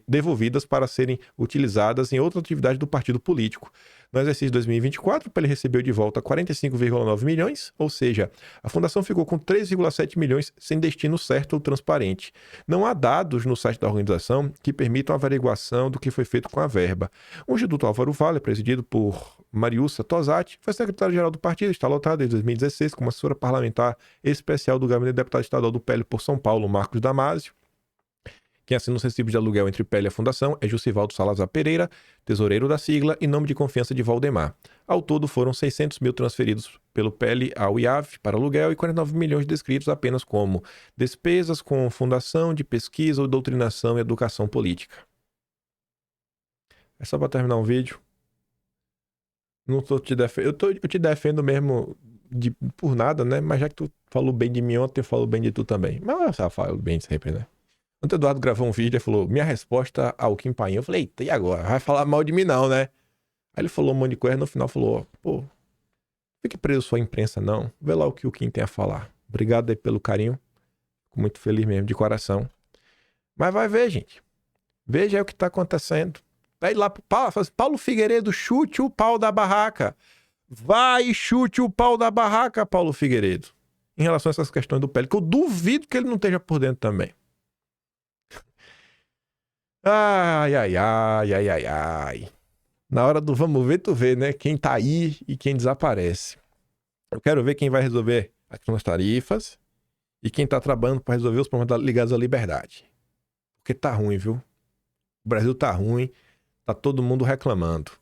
devolvidas para serem utilizadas em outra atividade do partido político. No exercício de 2024, ele recebeu de volta 45,9 milhões, ou seja, a fundação ficou com 3,7 milhões sem destino certo ou transparente. Não há dados no site da organização que permitam a averiguação do que foi feito com a verba. O Instituto Álvaro Vale, presidido por Mariussa Tosatti, foi secretário-geral do partido, está lotado desde 2016 como assessora parlamentar especial do gabinete de deputado estadual do PL por São Paulo, Marcos Damasio. Quem assina os recibos de aluguel entre o PL e a fundação é Jussivaldo Salazar Pereira, tesoureiro da sigla e nome de confiança de Valdemar. Ao todo, foram 600 mil transferidos pelo PL ao IAV para aluguel e 49 milhões descritos apenas como despesas com fundação de pesquisa ou doutrinação e educação política. É só para terminar um vídeo. Não tô te defendendo. Eu te defendo mesmo por nada, né? Mas já que tu falou bem de mim ontem, eu falo bem de tu também. Mas eu falo bem sempre, né? Ontem o Eduardo gravou um vídeo e falou: minha resposta ao Kim Paim. Eu falei: eita, e agora? Vai falar mal de mim não, né? Aí ele falou um monte de coisa, no final falou: pô, fique preso sua imprensa não. Vê lá o que o Kim tem a falar. Obrigado aí pelo carinho. Fico muito feliz mesmo, de coração. Mas vai ver, gente. Veja aí o que tá acontecendo. Vai lá pro Paulo Figueiredo, chute o pau da barraca. Vai, chute o pau da barraca, Paulo Figueiredo. Em relação a essas questões do PL, que eu duvido que ele não esteja por dentro também. Ai. Na hora do vamos ver, tu vê, né? Quem tá aí e quem desaparece. Eu quero ver quem vai resolver as questões das tarifas e quem tá trabalhando para resolver os problemas ligados à liberdade. Porque tá ruim, viu? O Brasil tá ruim, tá todo mundo reclamando.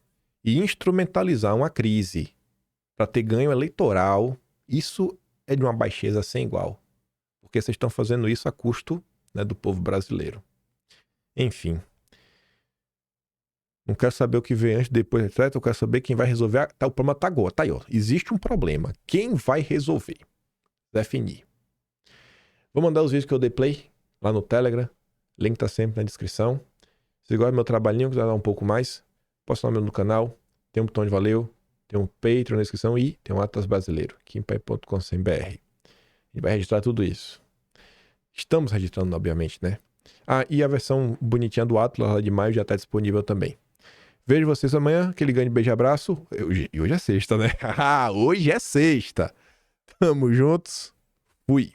E instrumentalizar uma crise para ter ganho eleitoral, isso é de uma baixeza sem igual. Porque vocês estão fazendo isso a custo, né, do povo brasileiro. Enfim. Não quero saber o que vem antes, depois, etc. Eu quero saber quem vai resolver. O problema tá agora. Tá aí, ó. Existe um problema. Quem vai resolver? Definir. Vou mandar os vídeos que eu dei play lá no Telegram. Link tá sempre na descrição. Se gosta do meu trabalhinho, quiser dar um pouco mais, posta lá no canal. Tem um botão de valeu. Tem um Patreon na descrição e tem um Atlas Brasileiro. Kimpai.com.br. A gente vai registrar tudo isso. Estamos registrando, obviamente, né? E a versão bonitinha do Atlas lá de maio já está disponível também. Vejo vocês amanhã. Aquele grande beijo e abraço. E hoje é sexta, né? Hoje é sexta. Tamo juntos. Fui.